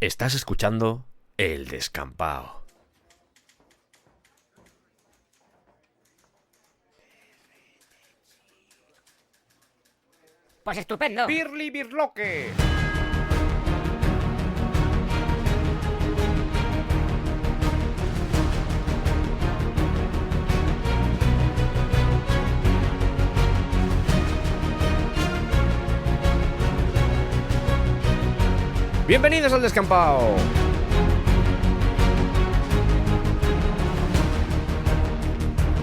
Estás escuchando El Descampao. Pues estupendo. ¡Birli Birloque! Bienvenidos al Descampao.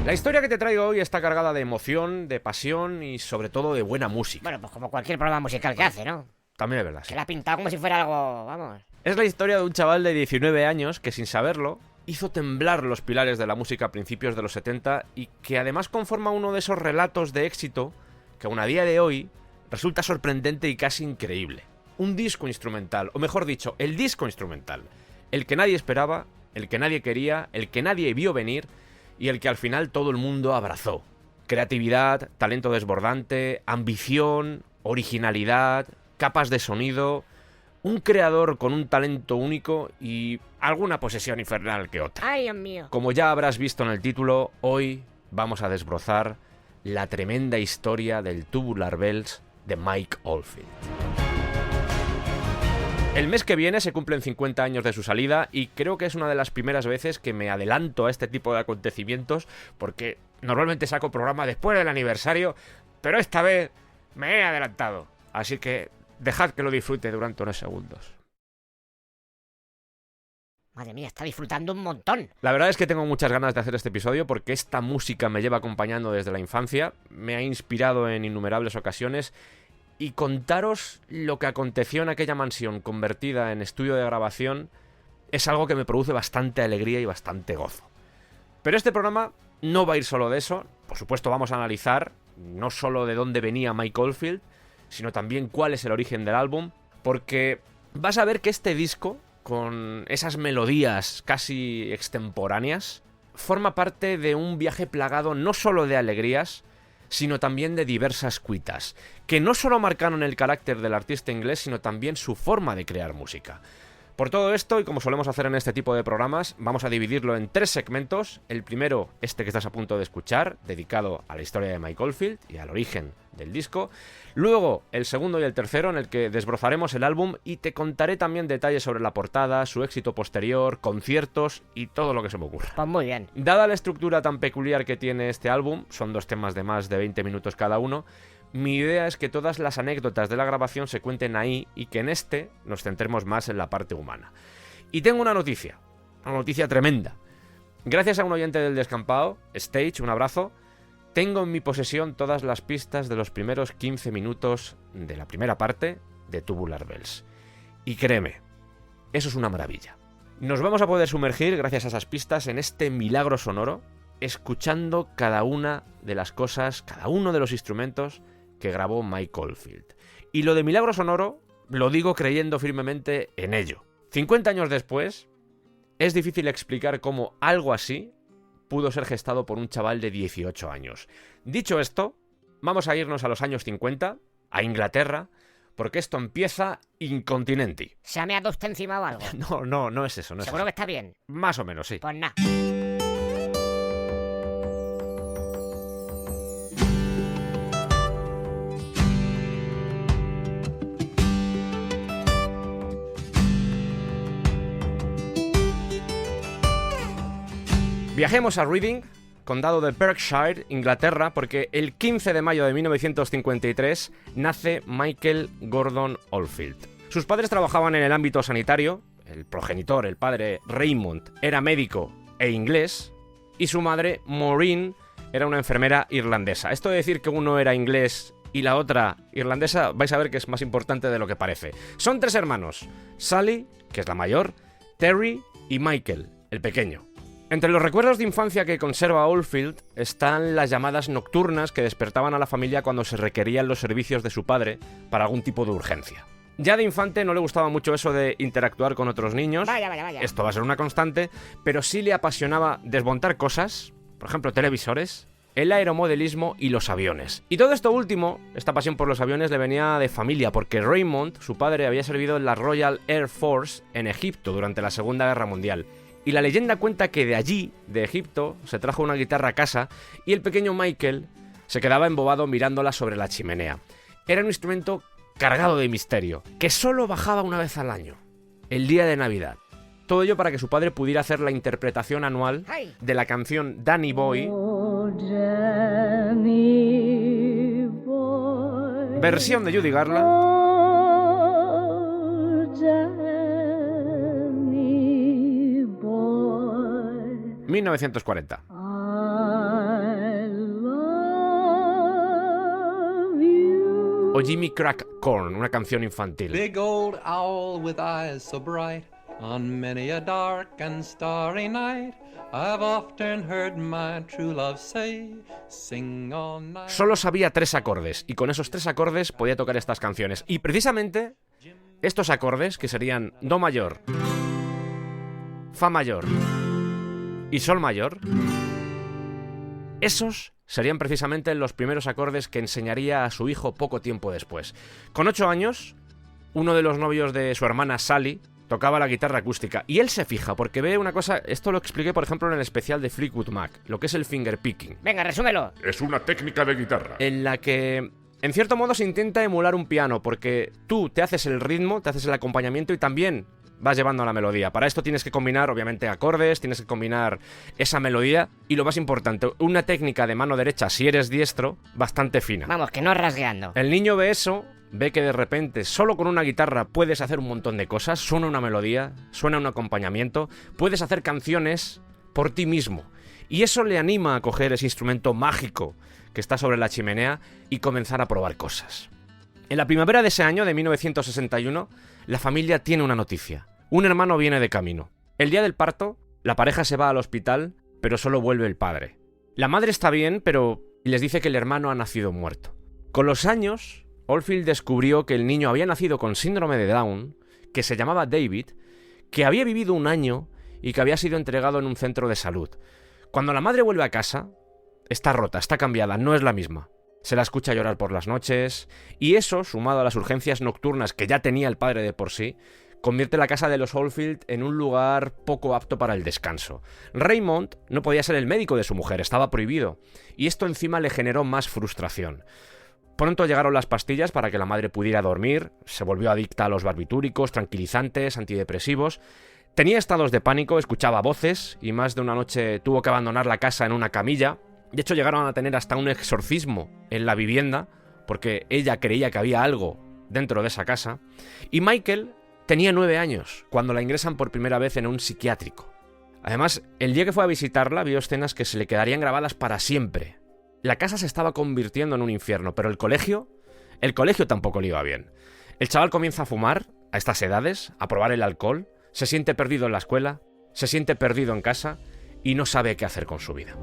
La historia que te traigo hoy está cargada de emoción, de pasión y sobre todo de buena música. Bueno, pues como cualquier programa musical que hace, ¿no? También es verdad, sí. Se la ha pintado como si fuera algo, vamos. Es la historia de un chaval de 19 años que sin saberlo hizo temblar los pilares de la música a principios de los 70 y que además conforma uno de esos relatos de éxito que aún a día de hoy resulta sorprendente y casi increíble. Un disco instrumental, o mejor dicho, el disco instrumental. El que nadie esperaba, el que nadie quería, el que nadie vio venir y el que al final todo el mundo abrazó. Creatividad, talento desbordante, ambición, originalidad, capas de sonido, un creador con un talento único y alguna posesión infernal que otra. Ay, Dios mío. Como ya habrás visto en el título, hoy vamos a desbrozar la tremenda historia del Tubular Bells de Mike Oldfield. El mes que viene se cumplen 50 años de su salida y creo que es una de las primeras veces que me adelanto a este tipo de acontecimientos porque normalmente saco programa después del aniversario, pero esta vez me he adelantado. Así que dejad que lo disfrute durante unos segundos. Madre mía, está disfrutando un montón. La verdad es que tengo muchas ganas de hacer este episodio porque esta música me lleva acompañando desde la infancia, me ha inspirado en innumerables ocasiones. Y contaros lo que aconteció en aquella mansión convertida en estudio de grabación es algo que me produce bastante alegría y bastante gozo. Pero este programa no va a ir solo de eso. Por supuesto vamos a analizar no solo de dónde venía Mike Oldfield, sino también cuál es el origen del álbum, porque vas a ver que este disco, con esas melodías casi extemporáneas, forma parte de un viaje plagado no solo de alegrías, sino también de diversas cuitas, que no solo marcaron el carácter del artista inglés, sino también su forma de crear música. Por todo esto, y como solemos hacer en este tipo de programas, vamos a dividirlo en 3 segmentos. El primero, este que estás a punto de escuchar, dedicado a la historia de Mike Oldfield y al origen del disco. Luego, el segundo y el tercero, en el que desbrozaremos el álbum y te contaré también detalles sobre la portada, su éxito posterior, conciertos y todo lo que se me ocurra. Pues muy bien. Dada la estructura tan peculiar que tiene este álbum, son 2 temas de más de 20 minutos cada uno, mi idea es que todas las anécdotas de la grabación se cuenten ahí y que en este nos centremos más en la parte humana. Y tengo una noticia tremenda. Gracias a un oyente del Descampao, Stage, un abrazo, tengo en mi posesión todas las pistas de los primeros 15 minutos de la primera parte de Tubular Bells. Y créeme, eso es una maravilla. Nos vamos a poder sumergir, gracias a esas pistas, en este milagro sonoro, escuchando cada una de las cosas, cada uno de los instrumentos que grabó Mike Oldfield. Y lo de milagro sonoro lo digo creyendo firmemente en ello. 50 años después, es difícil explicar cómo algo así pudo ser gestado por un chaval de 18 años. Dicho esto, vamos a irnos a los años 50, a Inglaterra, porque esto empieza incontinenti. ¿Se ha meado usted encima o algo? No es eso, no es ¿Seguro eso. que está bien? Más o menos, sí. Pues nada. Viajemos a Reading, condado de Berkshire, Inglaterra, porque el 15 de mayo de 1953 nace Michael Gordon Oldfield. Sus padres trabajaban en el ámbito sanitario, el progenitor, el padre Raymond, era médico e inglés, y su madre, Maureen, era una enfermera irlandesa. Esto de decir que uno era inglés y la otra irlandesa, vais a ver que es más importante de lo que parece. Son 3 hermanos, Sally, que es la mayor, Terry y Michael, el pequeño. Entre los recuerdos de infancia que conserva Oldfield están las llamadas nocturnas que despertaban a la familia cuando se requerían los servicios de su padre para algún tipo de urgencia. Ya de infante no le gustaba mucho eso de interactuar con otros niños. Vaya. Esto va a ser una constante, pero sí le apasionaba desmontar cosas, por ejemplo televisores, el aeromodelismo y los aviones. Y todo esto último, esta pasión por los aviones, le venía de familia, porque Raymond, su padre, había servido en la Royal Air Force en Egipto durante la Segunda Guerra Mundial. Y la leyenda cuenta que de allí, de Egipto, se trajo una guitarra a casa y el pequeño Michael se quedaba embobado mirándola sobre la chimenea. Era un instrumento cargado de misterio, que solo bajaba una vez al año, el día de Navidad. Todo ello para que su padre pudiera hacer la interpretación anual de la canción Danny Boy, versión de Judy Garland, 1940. O Jimmy Crack Corn, una canción infantil. Big old owl with eyes so bright, on many a dark and starry night, I've often heard my true love say, sing all night. Solo sabía 3 acordes, y con esos 3 acordes podía tocar estas canciones. Y precisamente estos acordes, que serían Do mayor, Fa mayor y Sol mayor, esos serían precisamente los primeros acordes que enseñaría a su hijo poco tiempo después. Con 8 años, uno de los novios de su hermana Sally tocaba la guitarra acústica, y él se fija porque ve una cosa. Esto lo expliqué por ejemplo en el especial de Fleetwood Mac, lo que es el finger picking. Venga, resúmelo. Es una técnica de guitarra. En la que, en cierto modo, se intenta emular un piano, porque tú te haces el ritmo, te haces el acompañamiento y también vas llevando la melodía. Para esto tienes que combinar, obviamente, acordes, tienes que combinar esa melodía y, lo más importante, una técnica de mano derecha, si eres diestro, bastante fina. Vamos, que no rasgueando. El niño ve eso, ve que de repente solo con una guitarra puedes hacer un montón de cosas, suena una melodía, suena un acompañamiento, puedes hacer canciones por ti mismo. Y eso le anima a coger ese instrumento mágico que está sobre la chimenea y comenzar a probar cosas. En la primavera de ese año, de 1961, la familia tiene una noticia. Un hermano viene de camino. El día del parto, la pareja se va al hospital, pero solo vuelve el padre. La madre está bien, pero les dice que el hermano ha nacido muerto. Con los años, Oldfield descubrió que el niño había nacido con síndrome de Down, que se llamaba David, que había vivido un año y que había sido entregado en un centro de salud. Cuando la madre vuelve a casa, está rota, está cambiada, no es la misma. Se la escucha llorar por las noches, y eso, sumado a las urgencias nocturnas que ya tenía el padre de por sí, convierte la casa de los Oldfield en un lugar poco apto para el descanso. Raymond no podía ser el médico de su mujer, estaba prohibido, y esto encima le generó más frustración. Pronto llegaron las pastillas para que la madre pudiera dormir, se volvió adicta a los barbitúricos, tranquilizantes, antidepresivos. Tenía estados de pánico, escuchaba voces, y más de una noche tuvo que abandonar la casa en una camilla. De hecho, llegaron a tener hasta un exorcismo en la vivienda, porque ella creía que había algo dentro de esa casa. Y Michael tenía 9 años, cuando la ingresan por primera vez en un psiquiátrico. Además, el día que fue a visitarla, vio escenas que se le quedarían grabadas para siempre. La casa se estaba convirtiendo en un infierno, pero el colegio tampoco le iba bien. El chaval comienza a fumar a estas edades, a probar el alcohol, se siente perdido en la escuela, se siente perdido en casa y no sabe qué hacer con su vida.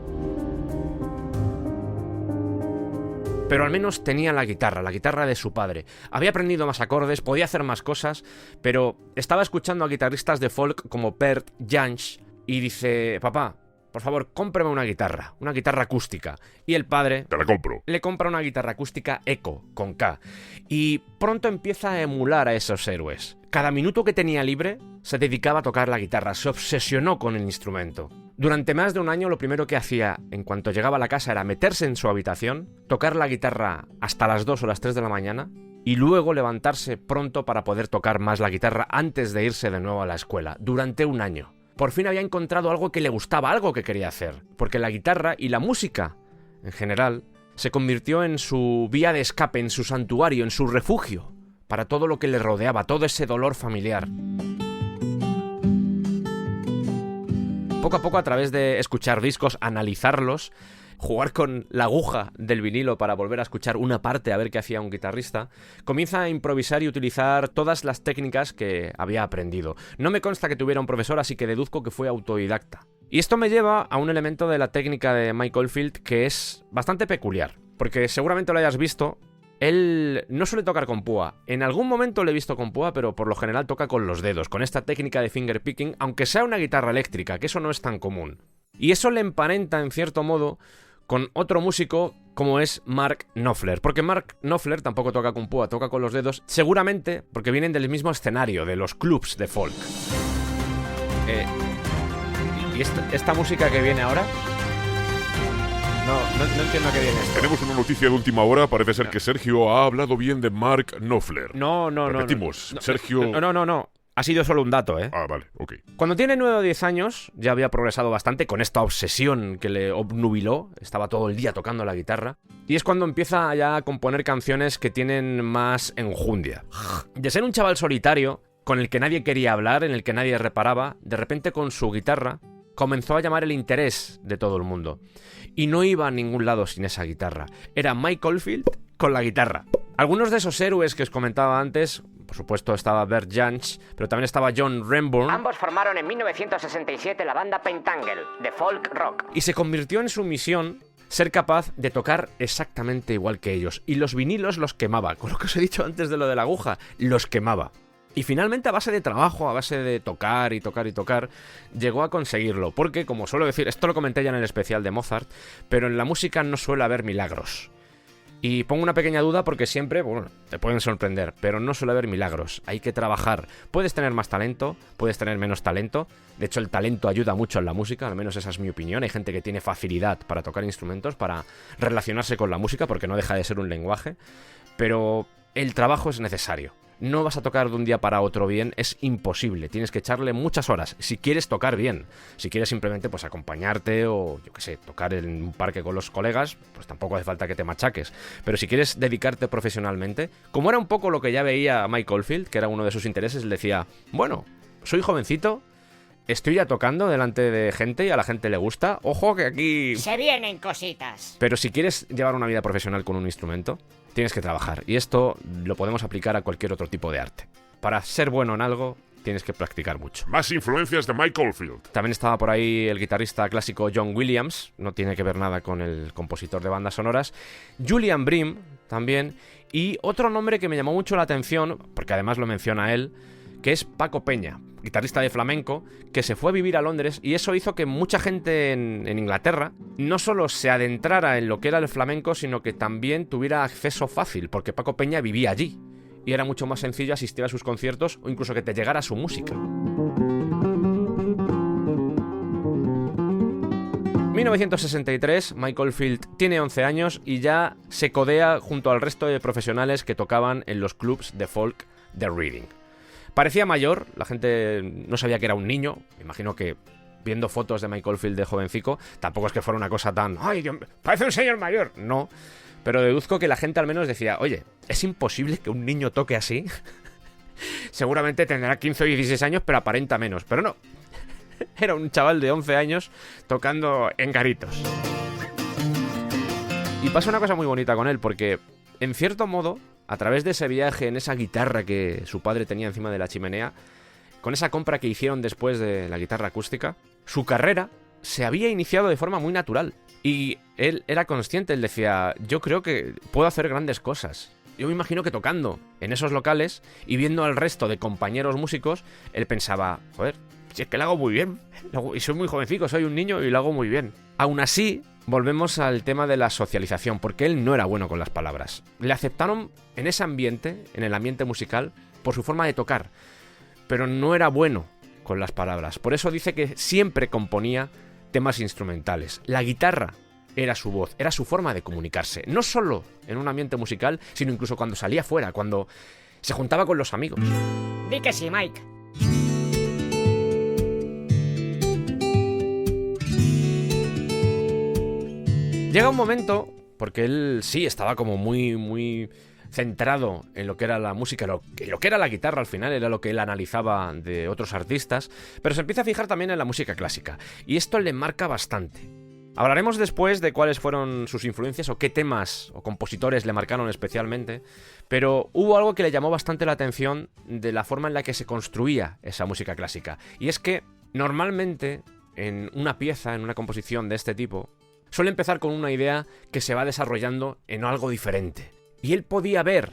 Pero al menos tenía la guitarra de su padre. Había aprendido más acordes, podía hacer más cosas, pero estaba escuchando a guitarristas de folk como Bert Jansch y dice: papá, por favor, cómprame una guitarra acústica. Y el padre Te la compro. le compra una guitarra acústica Echo, con K. Y pronto empieza a emular a esos héroes. Cada minuto que tenía libre se dedicaba a tocar la guitarra, se obsesionó con el instrumento. Durante más de un año lo primero que hacía en cuanto llegaba a la casa era meterse en su habitación, tocar la guitarra hasta las 2 o las 3 de la mañana y luego levantarse pronto para poder tocar más la guitarra antes de irse de nuevo a la escuela, durante un año. Por fin había encontrado algo que le gustaba, algo que quería hacer, porque la guitarra y la música, en general, se convirtió en su vía de escape, en su santuario, en su refugio, para todo lo que le rodeaba, todo ese dolor familiar. Poco a poco, a través de escuchar discos, analizarlos, jugar con la aguja del vinilo para volver a escuchar una parte a ver qué hacía un guitarrista, comienza a improvisar y utilizar todas las técnicas que había aprendido. No me consta que tuviera un profesor, así que deduzco que fue autodidacta. Y esto me lleva a un elemento de la técnica de Mike Oldfield que es bastante peculiar, porque seguramente lo hayas visto. Él no suele tocar con púa. En algún momento lo he visto con púa, pero por lo general toca con los dedos, con esta técnica de finger picking, aunque sea una guitarra eléctrica, que eso no es tan común. Y eso le emparenta, en cierto modo, con otro músico como es Mark Knopfler. Porque Mark Knopfler tampoco toca con púa, toca con los dedos, seguramente porque vienen del mismo escenario, de los clubs de folk. ¿Y esta música que viene ahora? No entiendo a qué viene esto. Tenemos una noticia de última hora. Parece ser que Sergio ha hablado bien de Mark Knopfler. No. Repetimos, Sergio... No. Ha sido solo un dato, ¿eh? Ah, vale, ok. Cuando tiene 9 o 10 años, ya había progresado bastante con esta obsesión que le obnubiló. Estaba todo el día tocando la guitarra. Y es cuando empieza ya a componer canciones que tienen más enjundia. De ser un chaval solitario, con el que nadie quería hablar, en el que nadie reparaba, de repente con su guitarra comenzó a llamar el interés de todo el mundo. Y no iba a ningún lado sin esa guitarra. Era Mike Oldfield con la guitarra. Algunos de esos héroes que os comentaba antes, por supuesto estaba Bert Jansch, pero también estaba John Renbourn. Ambos formaron en 1967 la banda Pentangle, de folk rock. Y se convirtió en su misión ser capaz de tocar exactamente igual que ellos. Y los vinilos los quemaba, con lo que os he dicho antes de lo de la aguja, los quemaba. Y finalmente, a base de trabajo, a base de tocar y tocar y tocar, llegó a conseguirlo. Porque, como suelo decir, esto lo comenté ya en el especial de Mozart, pero en la música no suele haber milagros. Y pongo una pequeña duda porque siempre, bueno, te pueden sorprender, pero no suele haber milagros. Hay que trabajar. Puedes tener más talento, puedes tener menos talento. De hecho, el talento ayuda mucho en la música, al menos esa es mi opinión. Hay gente que tiene facilidad para tocar instrumentos, para relacionarse con la música, porque no deja de ser un lenguaje. Pero el trabajo es necesario. No vas a tocar de un día para otro bien, es imposible. Tienes que echarle muchas horas si quieres tocar bien. Si quieres simplemente pues acompañarte o, yo qué sé, tocar en un parque con los colegas, pues tampoco hace falta que te machaques. Pero si quieres dedicarte profesionalmente, como era un poco lo que ya veía Mike Oldfield, que era uno de sus intereses, él decía, bueno, soy jovencito, estoy ya tocando delante de gente y a la gente le gusta. Ojo que aquí... Se vienen cositas. Pero si quieres llevar una vida profesional con un instrumento, tienes que trabajar. Y esto lo podemos aplicar a cualquier otro tipo de arte. Para ser bueno en algo, tienes que practicar mucho. Más influencias de Mike Oldfield. También estaba por ahí el guitarrista clásico John Williams. No tiene que ver nada con el compositor de bandas sonoras. Julian Bream, también. Y otro nombre que me llamó mucho la atención, porque además lo menciona él, que es Paco Peña, guitarrista de flamenco, que se fue a vivir a Londres y eso hizo que mucha gente en Inglaterra no solo se adentrara en lo que era el flamenco, sino que también tuviera acceso fácil, porque Paco Peña vivía allí y era mucho más sencillo asistir a sus conciertos o incluso que te llegara su música. 1963, Mike Oldfield tiene 11 años y ya se codea junto al resto de profesionales que tocaban en los clubs de folk de Reading. Parecía mayor, la gente no sabía que era un niño. Me imagino que viendo fotos de Mike Oldfield de jovencico, tampoco es que fuera una cosa tan... ¡Ay, Dios, parece un señor mayor! No, pero deduzco que la gente al menos decía, oye, es imposible que un niño toque así. Seguramente tendrá 15 o 16 años, pero aparenta menos. Pero no, era un chaval de 11 años tocando en garitos. Y pasa una cosa muy bonita con él, porque en cierto modo, a través de ese viaje en esa guitarra que su padre tenía encima de la chimenea, con esa compra que hicieron después de la guitarra acústica, su carrera se había iniciado de forma muy natural. Y él era consciente, él decía, yo creo que puedo hacer grandes cosas. Yo me imagino que tocando en esos locales y viendo al resto de compañeros músicos, él pensaba, joder, si es que lo hago muy bien, y soy muy jovencico, soy un niño y lo hago muy bien. Aún así, volvemos al tema de la socialización, porque él no era bueno con las palabras. Le aceptaron en ese ambiente, en el ambiente musical, por su forma de tocar, pero no era bueno con las palabras. Por eso dice que siempre componía temas instrumentales. La guitarra era su voz, era su forma de comunicarse, no solo en un ambiente musical, sino incluso cuando salía fuera, cuando se juntaba con los amigos. Di que sí, Mike. Llega un momento, porque él sí estaba como muy centrado en lo que era la música, en lo que era la guitarra al final, era lo que él analizaba de otros artistas, pero se empieza a fijar también en la música clásica, y esto le marca bastante. Hablaremos después de cuáles fueron sus influencias o qué temas o compositores le marcaron especialmente, pero hubo algo que le llamó bastante la atención de la forma en la que se construía esa música clásica, y es que normalmente en una pieza, en una composición de este tipo, suele empezar con una idea que se va desarrollando en algo diferente. Y él podía ver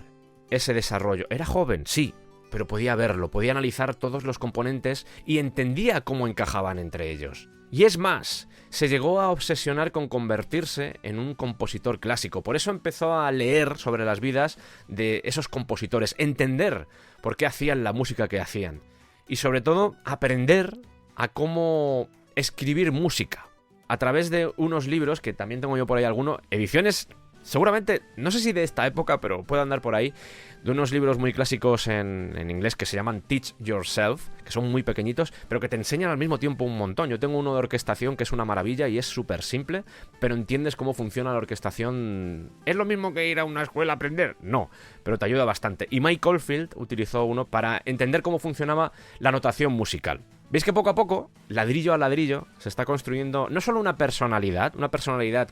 ese desarrollo. Era joven, sí, pero podía verlo, podía analizar todos los componentes y entendía cómo encajaban entre ellos. Y es más, se llegó a obsesionar con convertirse en un compositor clásico. Por eso empezó a leer sobre las vidas de esos compositores, entender por qué hacían la música que hacían. Y sobre todo, aprender a cómo escribir música. A través de unos libros, que también tengo yo por ahí alguno, ediciones, seguramente, no sé si de esta época, pero puede andar por ahí, de unos libros muy clásicos en inglés que se llaman Teach Yourself, que son muy pequeñitos, pero que te enseñan al mismo tiempo un montón. Yo tengo uno de orquestación que es una maravilla y es súper simple, pero entiendes cómo funciona la orquestación. ¿Es lo mismo que ir a una escuela a aprender? No, pero te ayuda bastante. Y Mike Oldfield utilizó uno para entender cómo funcionaba la notación musical. ¿Veis que poco a poco, ladrillo a ladrillo, se está construyendo no solo una personalidad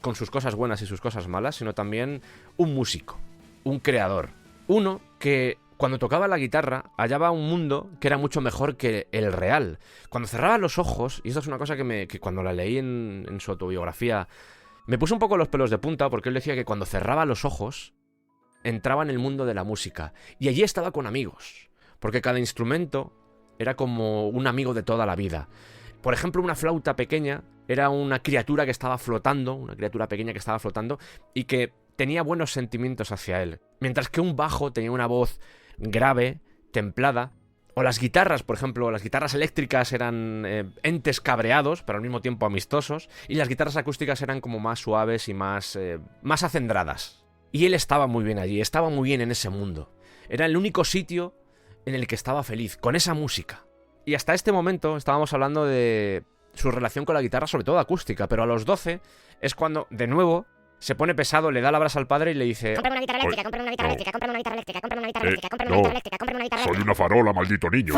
con sus cosas buenas y sus cosas malas, sino también un músico, un creador? Uno que cuando tocaba la guitarra hallaba un mundo que era mucho mejor que el real. Cuando cerraba los ojos, y esto es una cosa que cuando la leí en su autobiografía me puse un poco los pelos de punta, porque él decía que cuando cerraba los ojos entraba en el mundo de la música y allí estaba con amigos, porque cada instrumento era como un amigo de toda la vida. Por ejemplo, una flauta pequeña era una criatura que estaba flotando, una criatura pequeña que estaba flotando y que tenía buenos sentimientos hacia él. Mientras que un bajo tenía una voz grave, templada. O las guitarras, por ejemplo, las guitarras eléctricas eran entes cabreados, pero al mismo tiempo amistosos. Y las guitarras acústicas eran como más suaves y más acendradas. Y él estaba muy bien allí, estaba muy bien en ese mundo. Era el único sitio en el que estaba feliz, con esa música. Y hasta este momento estábamos hablando de su relación con la guitarra, sobre todo acústica, pero a los 12 es cuando, de nuevo, se pone pesado, le da la brasa al padre y le dice: cómprame una guitarra eléctrica, cómprame una guitarra eléctrica, cómprame una guitarra eléctrica, cómprame una guitarra eléctrica, cómprame una guitarra eléctrica, cómprame una guitarra Soy eléctrica. una farola, maldito niño.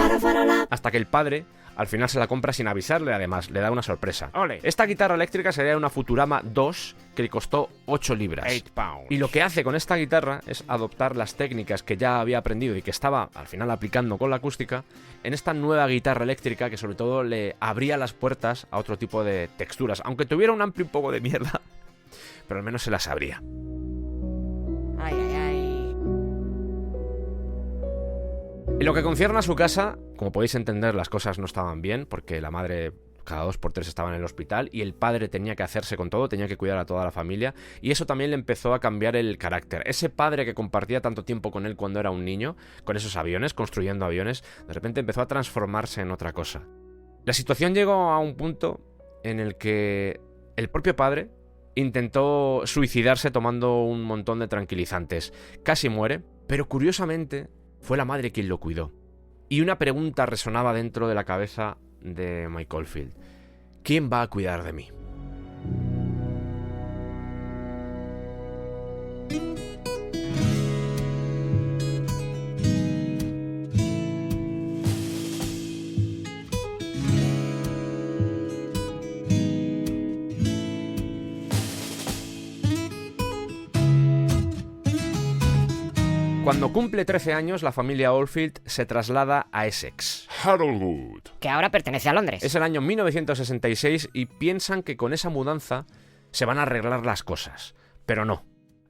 Hasta que el padre al final se la compra sin avisarle, además, le da una sorpresa. Ole. Esta guitarra eléctrica sería una Futurama 2 que le costó 8 libras. 8 pounds. Y lo que hace con esta guitarra es adoptar las técnicas que ya había aprendido y que estaba al final aplicando con la acústica en esta nueva guitarra eléctrica que sobre todo le abría las puertas a otro tipo de texturas. Aunque tuviera un ampli un poco de mierda, pero al menos se las abría. Ay, ay, ay. En lo que concierne a su casa, como podéis entender, las cosas no estaban bien porque la madre cada 2 por 3 estaba en el hospital y el padre tenía que hacerse con todo, tenía que cuidar a toda la familia y eso también le empezó a cambiar el carácter. Ese padre que compartía tanto tiempo con él cuando era un niño, con esos aviones, construyendo aviones, de repente empezó a transformarse en otra cosa. La situación llegó a un punto en el que el propio padre intentó suicidarse tomando un montón de tranquilizantes. Casi muere, pero curiosamente fue la madre quien lo cuidó. Y una pregunta resonaba dentro de la cabeza de Mike Oldfield: ¿quién va a cuidar de mí? Cuando cumple 13 años, la familia Oldfield se traslada a Essex. Haroldwood. Que ahora pertenece a Londres. Es el año 1966 y piensan que con esa mudanza se van a arreglar las cosas. Pero no.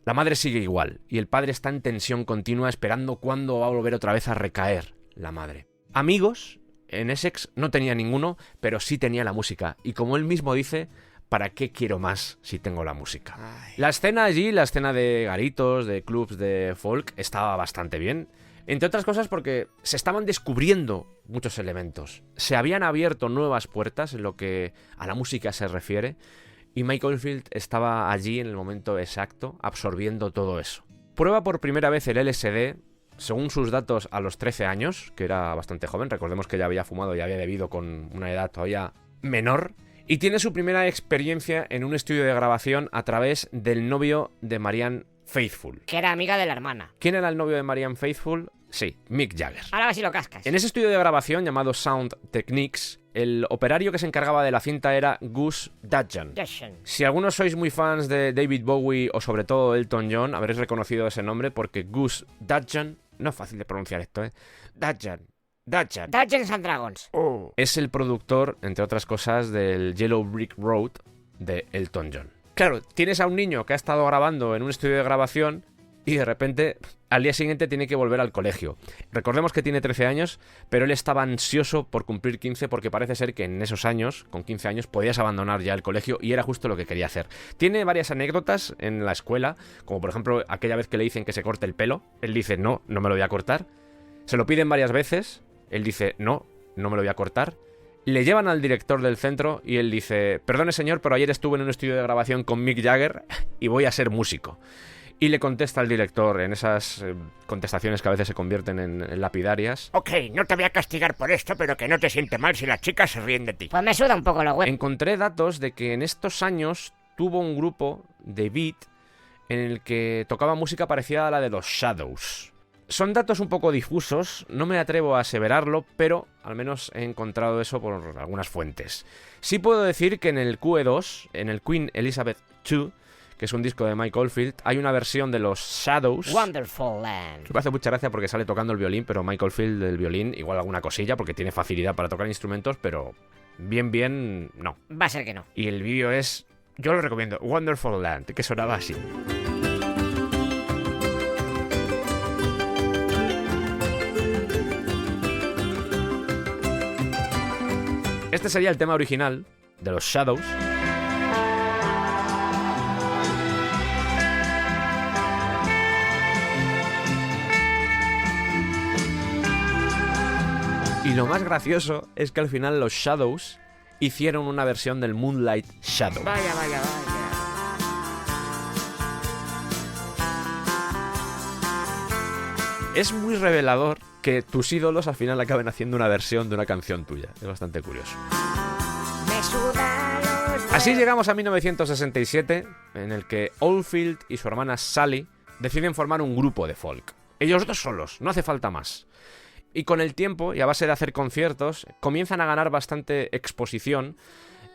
La madre sigue igual y el padre está en tensión continua esperando cuándo va a volver otra vez a recaer la madre. Amigos en Essex no tenía ninguno, pero sí tenía la música. Y como él mismo dice: ¿para qué quiero más si tengo la música? Ay. La escena allí, la escena de garitos, de clubs de folk, estaba bastante bien. Entre otras cosas porque se estaban descubriendo muchos elementos. Se habían abierto nuevas puertas en lo que a la música se refiere. Y Mike Oldfield estaba allí en el momento exacto, absorbiendo todo eso. Prueba por primera vez el LSD, según sus datos, a los 13 años, que era bastante joven. Recordemos que ya había fumado y había bebido con una edad todavía menor. Y tiene su primera experiencia en un estudio de grabación a través del novio de Marianne Faithfull. Que era amiga de la hermana. ¿Quién era el novio de Marianne Faithfull? Sí, Mick Jagger. Ahora a ver si lo cascas. En ese estudio de grabación llamado Sound Techniques, el operario que se encargaba de la cinta era Gus Dudgeon. Jason. Si algunos sois muy fans de David Bowie o sobre todo Elton John, habréis reconocido ese nombre porque Gus Dudgeon, no es fácil de pronunciar esto, Dudgeon. Dungeons and Dragons. Es el productor, entre otras cosas, del Yellow Brick Road de Elton John. Claro, tienes a un niño que ha estado grabando en un estudio de grabación y de repente al día siguiente tiene que volver al colegio. Recordemos que tiene 13 años, pero él estaba ansioso por cumplir 15 porque parece ser que en esos años, con 15 años, podías abandonar ya el colegio y era justo lo que quería hacer. Tiene varias anécdotas en la escuela, como por ejemplo aquella vez que le dicen que se corte el pelo. Él dice, no me lo voy a cortar. Se lo piden varias veces, él dice, no me lo voy a cortar. Le llevan al director del centro y él dice, perdone señor, pero ayer estuve en un estudio de grabación con Mick Jagger y voy a ser músico. Y le contesta al director en esas contestaciones que a veces se convierten en lapidarias. Ok, no te voy a castigar por esto, pero que no te siente mal si las chicas se ríen de ti. Pues me suda un poco los huevos. Encontré datos de que en estos años tuvo un grupo de beat en el que tocaba música parecida a la de los Shadows. Son datos un poco difusos, no me atrevo a aseverarlo, pero al menos he encontrado eso por algunas fuentes. Sí puedo decir que en el QE2, en el Queen Elizabeth II, que es un disco de Mike Oldfield, hay una versión de los Shadows. Wonderful Land. Que me hace mucha gracia porque sale tocando el violín, pero Mike Oldfield del violín, igual alguna cosilla, porque tiene facilidad para tocar instrumentos, pero bien, no. Va a ser que no. Y el vídeo es, yo lo recomiendo, Wonderful Land, que sonaba así. Este sería el tema original de los Shadows. Y lo más gracioso es que al final los Shadows hicieron una versión del Moonlight Shadow. Vaya. Es muy revelador que tus ídolos al final acaben haciendo una versión de una canción tuya. Es bastante curioso. Me suda los huevos. Así llegamos a 1967, en el que Oldfield y su hermana Sally deciden formar un grupo de folk. Ellos dos solos, no hace falta más. Y con el tiempo, y a base de hacer conciertos, comienzan a ganar bastante exposición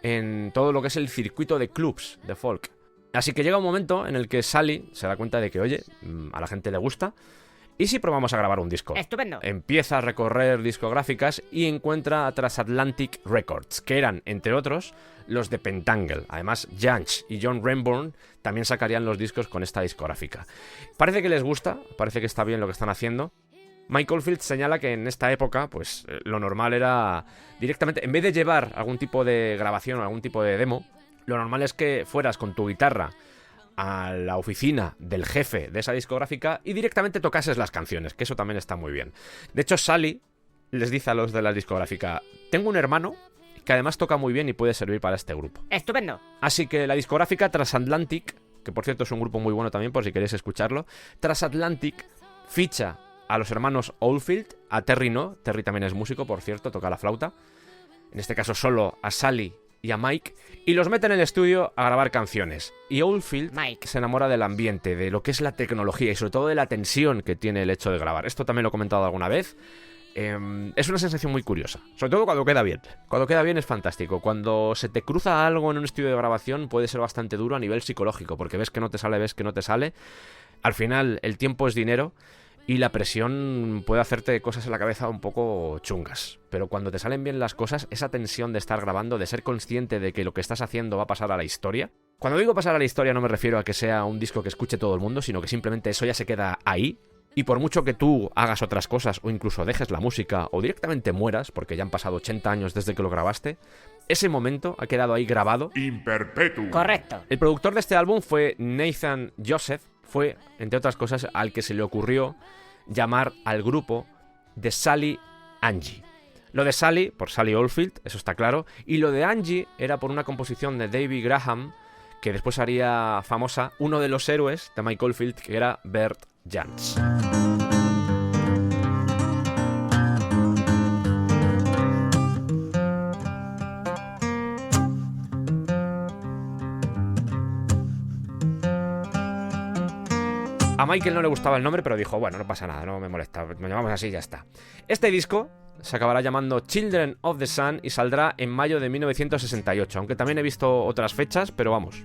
en todo lo que es el circuito de clubs de folk. Así que llega un momento en el que Sally se da cuenta de que, oye, a la gente le gusta, ¿y si probamos a grabar un disco? Estupendo. Empieza a recorrer discográficas y encuentra a Transatlantic Records, que eran, entre otros, los de Pentangle. Además, Jansch y John Renbourn también sacarían los discos con esta discográfica. Parece que les gusta, parece que está bien lo que están haciendo. Mike Oldfield señala que en esta época, pues lo normal era directamente, en vez de llevar algún tipo de grabación o algún tipo de demo, lo normal es que fueras con tu guitarra a la oficina del jefe de esa discográfica y directamente tocases las canciones, que eso también está muy bien. De hecho, Sally les dice a los de la discográfica, tengo un hermano que además toca muy bien y puede servir para este grupo. Estupendo. Así que la discográfica Transatlantic, que por cierto es un grupo muy bueno también por si queréis escucharlo, Transatlantic ficha a los hermanos Oldfield, a Terry no, Terry también es músico, por cierto, toca la flauta, en este caso solo a Sally y a Mike, y los meten en el estudio a grabar canciones. Y Oldfield se enamora del ambiente, de lo que es la tecnología y sobre todo de la tensión que tiene el hecho de grabar. Esto también lo he comentado alguna vez. Es una sensación muy curiosa, sobre todo cuando queda bien. Cuando queda bien es fantástico. Cuando se te cruza algo en un estudio de grabación puede ser bastante duro a nivel psicológico, porque ves que no te sale. Al final el tiempo es dinero y la presión puede hacerte cosas en la cabeza un poco chungas. Pero cuando te salen bien las cosas, esa tensión de estar grabando, de ser consciente de que lo que estás haciendo va a pasar a la historia. Cuando digo pasar a la historia no me refiero a que sea un disco que escuche todo el mundo, sino que simplemente eso ya se queda ahí. Y por mucho que tú hagas otras cosas o incluso dejes la música o directamente mueras, porque ya han pasado 80 años desde que lo grabaste, ese momento ha quedado ahí grabado. In perpetuum. Correcto. El productor de este álbum fue Nathan Joseph. Fue, entre otras cosas, al que se le ocurrió llamar al grupo de Sally Angie. Lo de Sally, por Sally Oldfield, eso está claro, y lo de Angie era por una composición de David Graham, que después haría famosa uno de los héroes de Mike Oldfield, que era Bert Jansch. A Michael no le gustaba el nombre, pero dijo, bueno, no pasa nada, no me molesta, nos llamamos así y ya está. Este disco se acabará llamando Children of the Sun y saldrá en mayo de 1968, aunque también he visto otras fechas, pero vamos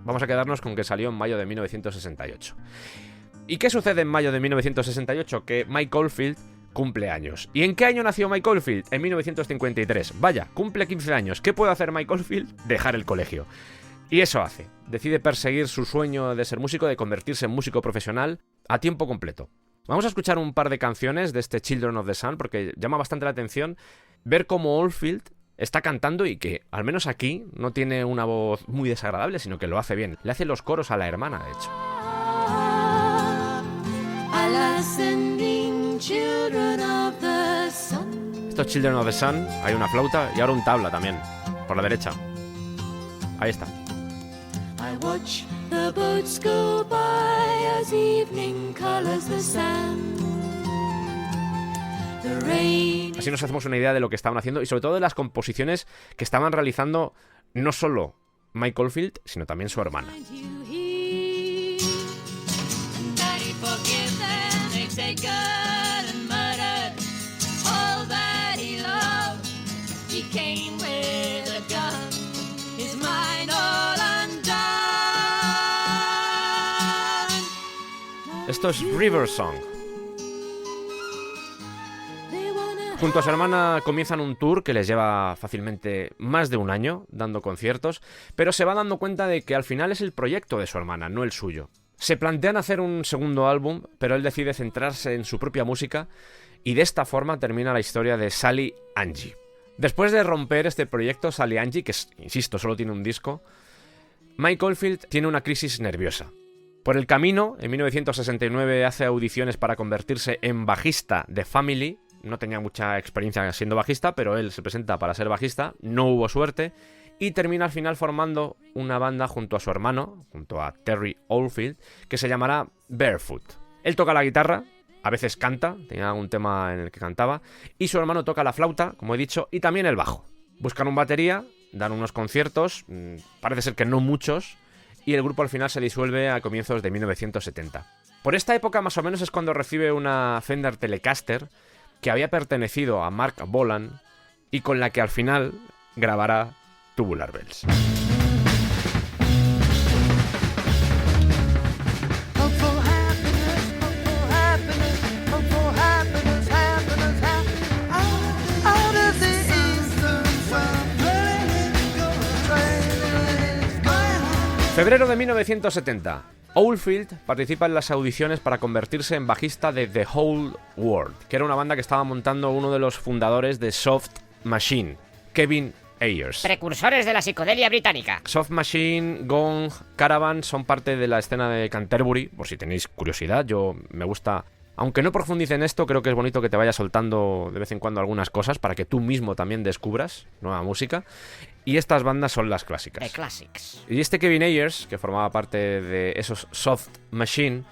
a quedarnos con que salió en mayo de 1968. ¿Y qué sucede en mayo de 1968? Que Mike Oldfield cumple años. ¿Y en qué año nació Mike Oldfield? En 1953. Vaya, cumple 15 años. ¿Qué puede hacer Mike Oldfield? Dejar el colegio. Y eso hace. Decide perseguir su sueño de ser músico, de convertirse en músico profesional. a tiempo completo. Vamos a escuchar un par de canciones de este Children of the Sun porque llama bastante la atención ver cómo Oldfield está cantando y que, al menos aquí, no tiene una voz muy desagradable, sino que lo hace bien. Le hace los coros a la hermana, de hecho. Estos Children of the Sun, hay una flauta y ahora un tabla también, por la derecha. Ahí está. I watch the boats go by as evening colors the sand. The rain. Así nos hacemos una idea de lo que estaban haciendo y sobre todo de las composiciones que estaban realizando no solo Mike Oldfield, sino también su hermana. Esto es River Song. Junto a su hermana comienzan un tour que les lleva fácilmente más de un año dando conciertos, pero se va dando cuenta de que al final es el proyecto de su hermana, no el suyo. Se plantean hacer un segundo álbum, pero él decide centrarse en su propia música y de esta forma termina la historia de Sally Angie. Después de romper este proyecto, Sally Angie, que insisto, solo tiene un disco, Mike Oldfield tiene una crisis nerviosa. Por el camino, en 1969 hace audiciones para convertirse en bajista de Family. No tenía mucha experiencia siendo bajista, pero él se presenta para ser bajista, no hubo suerte y termina al final formando una banda junto a su hermano, junto a Terry Oldfield, que se llamará Barefoot. Él toca la guitarra, a veces canta, tenía algún tema en el que cantaba, y su hermano toca la flauta, como he dicho, y también el bajo. Buscan un batería, dan unos conciertos, parece ser que no muchos, y el grupo al final se disuelve a comienzos de 1970. Por esta época más o menos es cuando recibe una Fender Telecaster que había pertenecido a Mark Bolan y con la que al final grabará Tubular Bells. Febrero de 1970. Oldfield participa en las audiciones para convertirse en bajista de The Whole World, que era una banda que estaba montando uno de los fundadores de Soft Machine, Kevin Ayers. Precursores de la psicodelia británica. Soft Machine, Gong, Caravan son parte de la escena de Canterbury, por si tenéis curiosidad. Yo me gusta, aunque no profundice en esto, creo que es bonito que te vaya soltando de vez en cuando algunas cosas para que tú mismo también descubras nueva música. Y estas bandas son las clásicas. The Classics. Y este Kevin Ayers, que formaba parte de esos Soft Machine,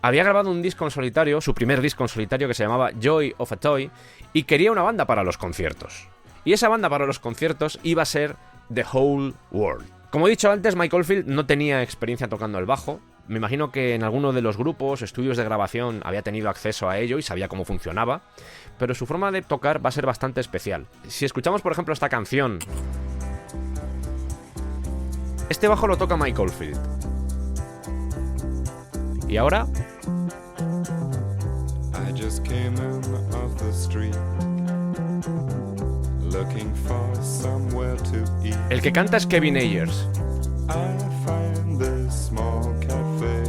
había grabado un disco en solitario, su primer disco en solitario, que se llamaba Joy of a Toy, y quería una banda para los conciertos. Y esa banda para los conciertos iba a ser The Whole World. Como he dicho antes, Mike Oldfield no tenía experiencia tocando el bajo. Me imagino que en alguno de los grupos, estudios de grabación, había tenido acceso a ello y sabía cómo funcionaba, pero su forma de tocar va a ser bastante especial. Si escuchamos, por ejemplo, esta canción, este bajo lo toca Mike Oldfield. Y ahora, I just came in off the street, looking for somewhere to eat. el que canta es Kevin Ayers. I find this small cafe.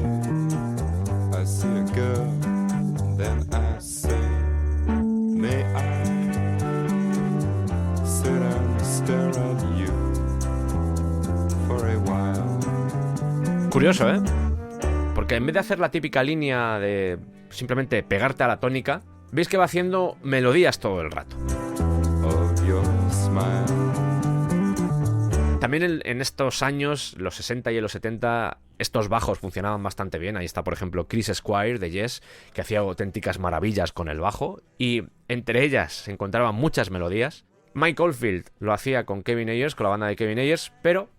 I see a girl, then I say, may I sit and stare at you for a while. Curioso, ¿eh? Porque en vez de hacer la típica línea de simplemente pegarte a la tónica, veis que va haciendo melodías todo el rato. Of your smile. También en estos años, los 60 y en los 70, estos bajos funcionaban bastante bien. Ahí está, por ejemplo, Chris Squire de Yes, que hacía auténticas maravillas con el bajo. Y entre ellas se encontraban muchas melodías. Mike Oldfield lo hacía con Kevin Ayers, con la banda de Kevin Ayers, pero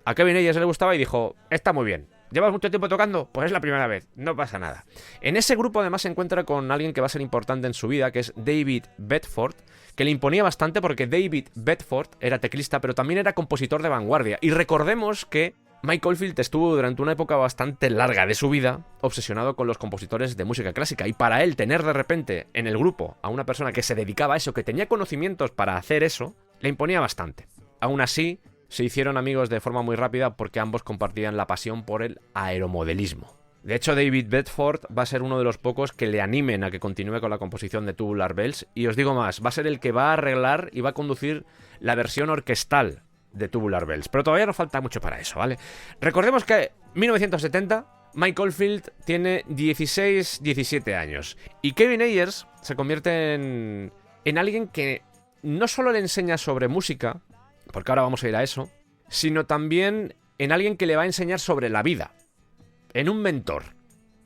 a Kevin Ayers le gustaba y dijo, está muy bien. ¿Llevas mucho tiempo tocando? Pues es la primera vez, no pasa nada. En ese grupo además se encuentra con alguien que va a ser importante en su vida, que es David Bedford, que le imponía bastante porque David Bedford era teclista, pero también era compositor de vanguardia. Y recordemos que Mike Oldfield estuvo durante una época bastante larga de su vida obsesionado con los compositores de música clásica, y para él tener de repente en el grupo a una persona que se dedicaba a eso, que tenía conocimientos para hacer eso, le imponía bastante. Aún así, se hicieron amigos de forma muy rápida porque ambos compartían la pasión por el aeromodelismo. De hecho, David Bedford va a ser uno de los pocos que le animen a que continúe con la composición de Tubular Bells. Y os digo más, va a ser el que va a arreglar y va a conducir la versión orquestal de Tubular Bells. Pero todavía nos falta mucho para eso, ¿vale? Recordemos que 1970, Mike Oldfield tiene 17 años. Y Kevin Ayers se convierte en alguien que no solo le enseña sobre música, porque ahora vamos a ir a eso, sino también en alguien que le va a enseñar sobre la vida. En un mentor.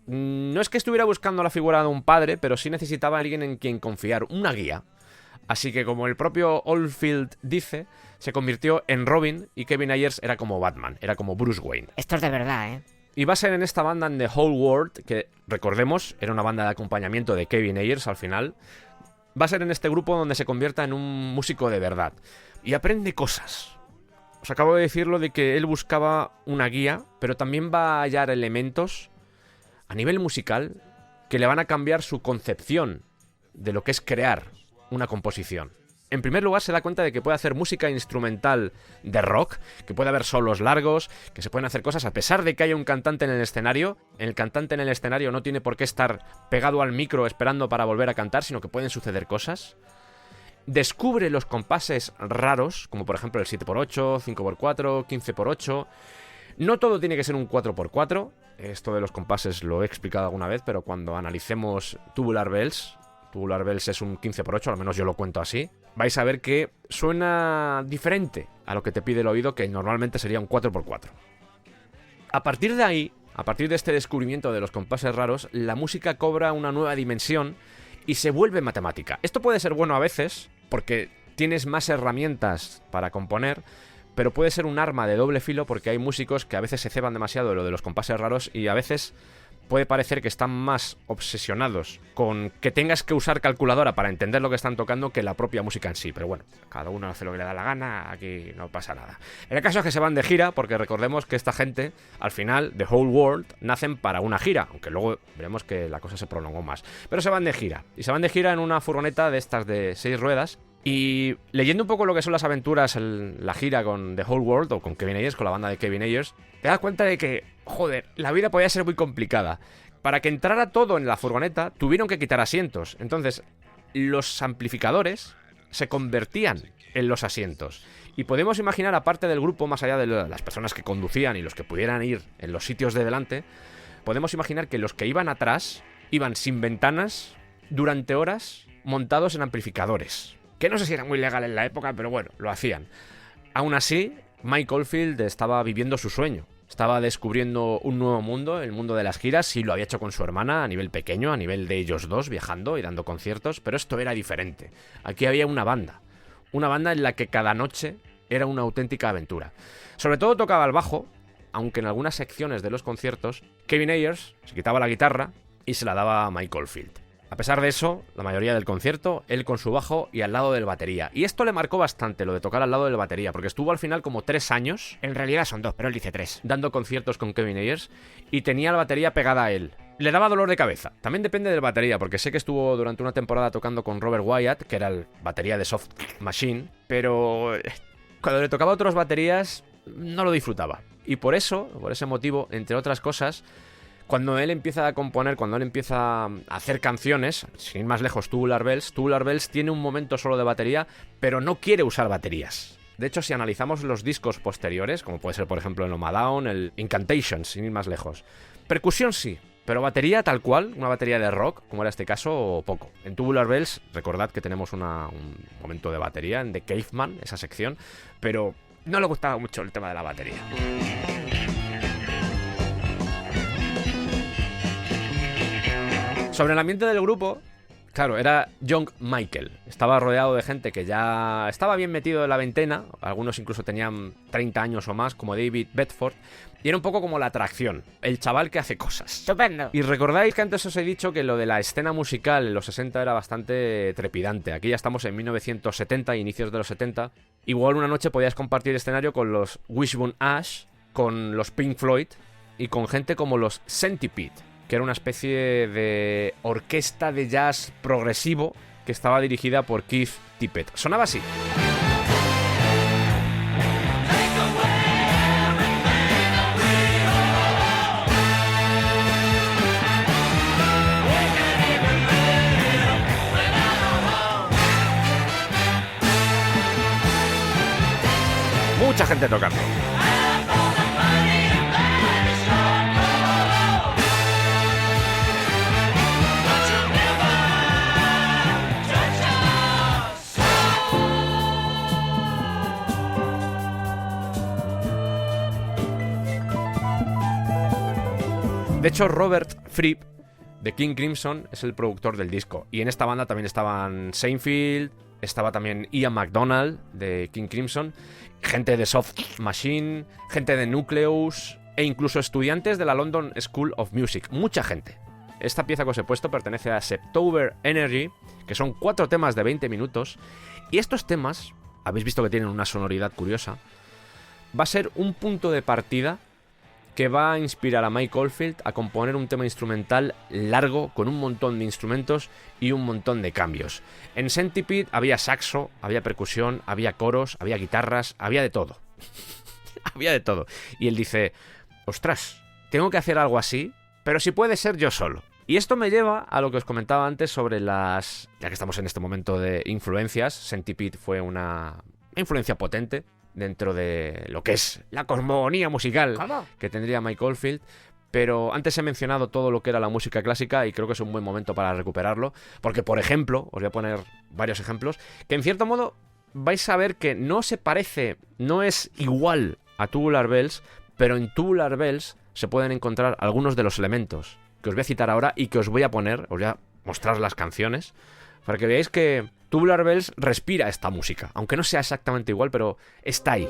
No es que estuviera buscando la figura de un padre, pero sí necesitaba a alguien en quien confiar, una guía. Así que, como el propio Oldfield dice, se convirtió en Robin y Kevin Ayers era como Batman, era como Bruce Wayne. Esto es de verdad, ¿eh? Y va a ser en esta banda, en The Whole World, que recordemos, era una banda de acompañamiento de Kevin Ayers al final. Va a ser en este grupo donde se convierta en un músico de verdad. Y aprende cosas. Os acabo de decirlo de que él buscaba una guía, pero también va a hallar elementos a nivel musical que le van a cambiar su concepción de lo que es crear una composición. En primer lugar, se da cuenta de que puede hacer música instrumental de rock, que puede haber solos largos, que se pueden hacer cosas a pesar de que haya un cantante en el escenario. El cantante en el escenario no tiene por qué estar pegado al micro esperando para volver a cantar, sino que pueden suceder cosas. Descubre los compases raros, como por ejemplo el 7x8, 5x4, 15x8. No todo tiene que ser un 4x4. Esto de los compases lo he explicado alguna vez, pero cuando analicemos Tubular Bells es un 15x8, al menos yo lo cuento así, vais a ver que suena diferente a lo que te pide el oído, que normalmente sería un 4x4. A partir de ahí, a partir de este descubrimiento de los compases raros, la música cobra una nueva dimensión y se vuelve matemática. Esto puede ser bueno a veces, porque tienes más herramientas para componer, pero puede ser un arma de doble filo porque hay músicos que a veces se ceban demasiado de lo de los compases raros y a veces puede parecer que están más obsesionados con que tengas que usar calculadora para entender lo que están tocando que la propia música en sí. Pero bueno, cada uno hace lo que le da la gana, aquí no pasa nada. El caso es que se van de gira, porque recordemos que esta gente, al final, The Whole World, nacen para una gira, aunque luego veremos que la cosa se prolongó más. Pero se van de gira, y se van de gira en una furgoneta de estas de 6 ruedas. Y leyendo un poco lo que son las aventuras, la gira con The Whole World, o con Kevin Ayers, con la banda de Kevin Ayers, te das cuenta de que, joder, la vida podía ser muy complicada. Para que entrara todo en la furgoneta, tuvieron que quitar asientos. Entonces, los amplificadores se convertían en los asientos. Y podemos imaginar, aparte del grupo, más allá de las personas que conducían y los que pudieran ir en los sitios de delante, podemos imaginar que los que iban atrás iban sin ventanas durante horas montados en amplificadores. Que no sé si era muy legal en la época, pero bueno, lo hacían. Aún así, Mike Oldfield estaba viviendo su sueño. Estaba descubriendo un nuevo mundo, el mundo de las giras, y lo había hecho con su hermana a nivel pequeño, a nivel de ellos dos, viajando y dando conciertos, pero esto era diferente. Aquí había una banda en la que cada noche era una auténtica aventura. Sobre todo tocaba el bajo, aunque en algunas secciones de los conciertos, Kevin Ayers se quitaba la guitarra y se la daba a Mike Oldfield. A pesar de eso, la mayoría del concierto, él con su bajo y al lado del batería. Y esto le marcó bastante, lo de tocar al lado del batería, porque estuvo al final como 3 años, En realidad son 2, pero él dice 3. dando conciertos con Kevin Ayers, y tenía la batería pegada a él. Le daba dolor de cabeza. También depende del batería, porque sé que estuvo durante una temporada tocando con Robert Wyatt, que era el batería de Soft Machine, pero cuando le tocaba a otros baterías no lo disfrutaba. Y por eso, por ese motivo, entre otras cosas, cuando él empieza a componer, cuando él empieza a hacer canciones, sin ir más lejos, Tubular Bells tiene un momento solo de batería, pero no quiere usar baterías. De hecho, si analizamos los discos posteriores, como puede ser por ejemplo el Oma Down, el Incantations, sin ir más lejos, percusión sí, pero batería tal cual, una batería de rock, como era este caso, poco. En Tubular Bells, recordad que tenemos un momento de batería en The Caveman, esa sección, pero no le gustaba mucho el tema de la batería. Sobre el ambiente del grupo, claro, era Young Michael. Estaba rodeado de gente que ya estaba bien metido en la veintena, algunos incluso tenían 30 años o más, como David Bedford, y era un poco como la atracción, el chaval que hace cosas. Estupendo. Y recordáis que antes os he dicho que lo de la escena musical en los 60 era bastante trepidante. Aquí ya estamos en 1970, inicios de los 70. Igual una noche podías compartir escenario con los Wishbone Ash, con los Pink Floyd y con gente como los Centipede, que era una especie de orquesta de jazz progresivo que estaba dirigida por Keith Tippett. Sonaba así. Mucha gente tocando. De hecho, Robert Fripp de King Crimson es el productor del disco. Y en esta banda también estaban Seinfeld, estaba también Ian MacDonald de King Crimson, gente de Soft Machine, gente de Nucleus e incluso estudiantes de la London School of Music. Mucha gente. Esta pieza que os he puesto pertenece a September Energy, que son 4 temas de 20 minutos. Y estos temas, habéis visto que tienen una sonoridad curiosa, va a ser un punto de partida que va a inspirar a Mike Oldfield a componer un tema instrumental largo con un montón de instrumentos y un montón de cambios. En Centipede había saxo, había percusión, había coros, había guitarras, había de todo. Había de todo. Y él dice, ostras, tengo que hacer algo así, pero si puede ser yo solo. Y esto me lleva a lo que os comentaba antes sobre las... Ya que estamos en este momento de influencias, Centipede fue una influencia potente dentro de lo que es la cosmogonía musical que tendría Mike Oldfield. Pero antes he mencionado todo lo que era la música clásica y creo que es un buen momento para recuperarlo. Porque, por ejemplo, os voy a poner varios ejemplos, que en cierto modo vais a ver que no se parece, no es igual a Tubular Bells, pero en Tubular Bells se pueden encontrar algunos de los elementos que os voy a citar ahora y que os voy a poner, os voy a mostrar las canciones, para que veáis que Tubular Bells respira esta música, aunque no sea exactamente igual, pero está ahí.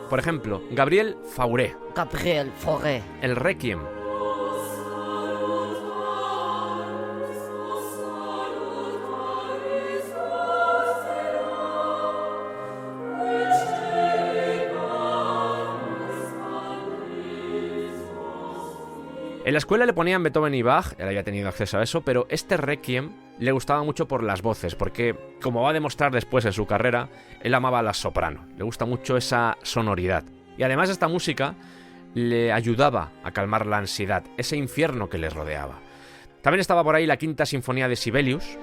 Por ejemplo, Gabriel Fauré. Gabriel Fauré. El Requiem. En la escuela le ponían Beethoven y Bach, él había tenido acceso a eso, pero este Requiem le gustaba mucho por las voces, porque, como va a demostrar después en su carrera, él amaba a las soprano, le gusta mucho esa sonoridad. Y además esta música le ayudaba a calmar la ansiedad, ese infierno que les rodeaba. También estaba por ahí la Quinta Sinfonía de Sibelius.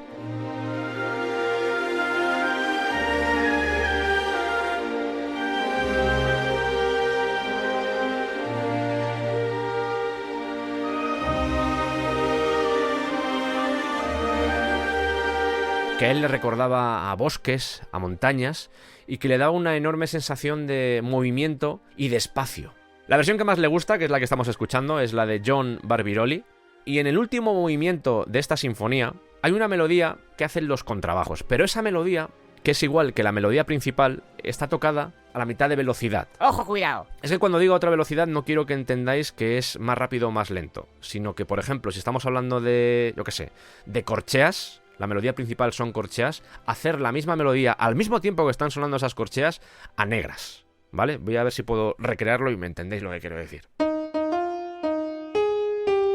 Que a él le recordaba a bosques, a montañas, y que le daba una enorme sensación de movimiento y de espacio. La versión que más le gusta, que es la que estamos escuchando, es la de John Barbirolli, y en el último movimiento de esta sinfonía hay una melodía que hacen los contrabajos, pero esa melodía, que es igual que la melodía principal, está tocada a la mitad de velocidad. ¡Ojo, cuidado! Es que cuando digo otra velocidad no quiero que entendáis que es más rápido o más lento, sino que, por ejemplo, si estamos hablando de, yo qué sé, de corcheas, la melodía principal son corcheas, hacer la misma melodía al mismo tiempo que están sonando esas corcheas a negras, ¿vale? Voy a ver si puedo recrearlo y me entendéis lo que quiero decir.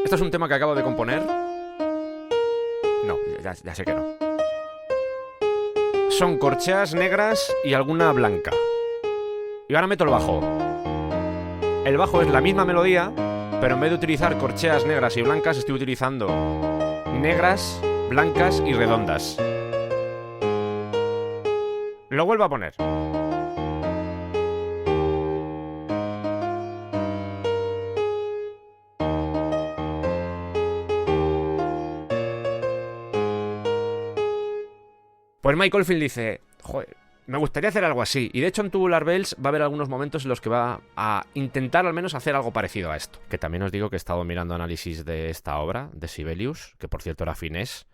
¿Esto es un tema que acabo de componer? No, ya sé que no. Son corcheas negras y alguna blanca. Y ahora meto el bajo. El bajo es la misma melodía, pero en vez de utilizar corcheas negras y blancas, estoy utilizando negras, blancas y redondas. Lo vuelvo a poner. Pues Mike Oldfield dice, joder, me gustaría hacer algo así. Y de hecho en Tubular Bells va a haber algunos momentos en los que va a intentar al menos hacer algo parecido a esto. Que también os digo que he estado mirando análisis de esta obra, de Sibelius, que por cierto era finés,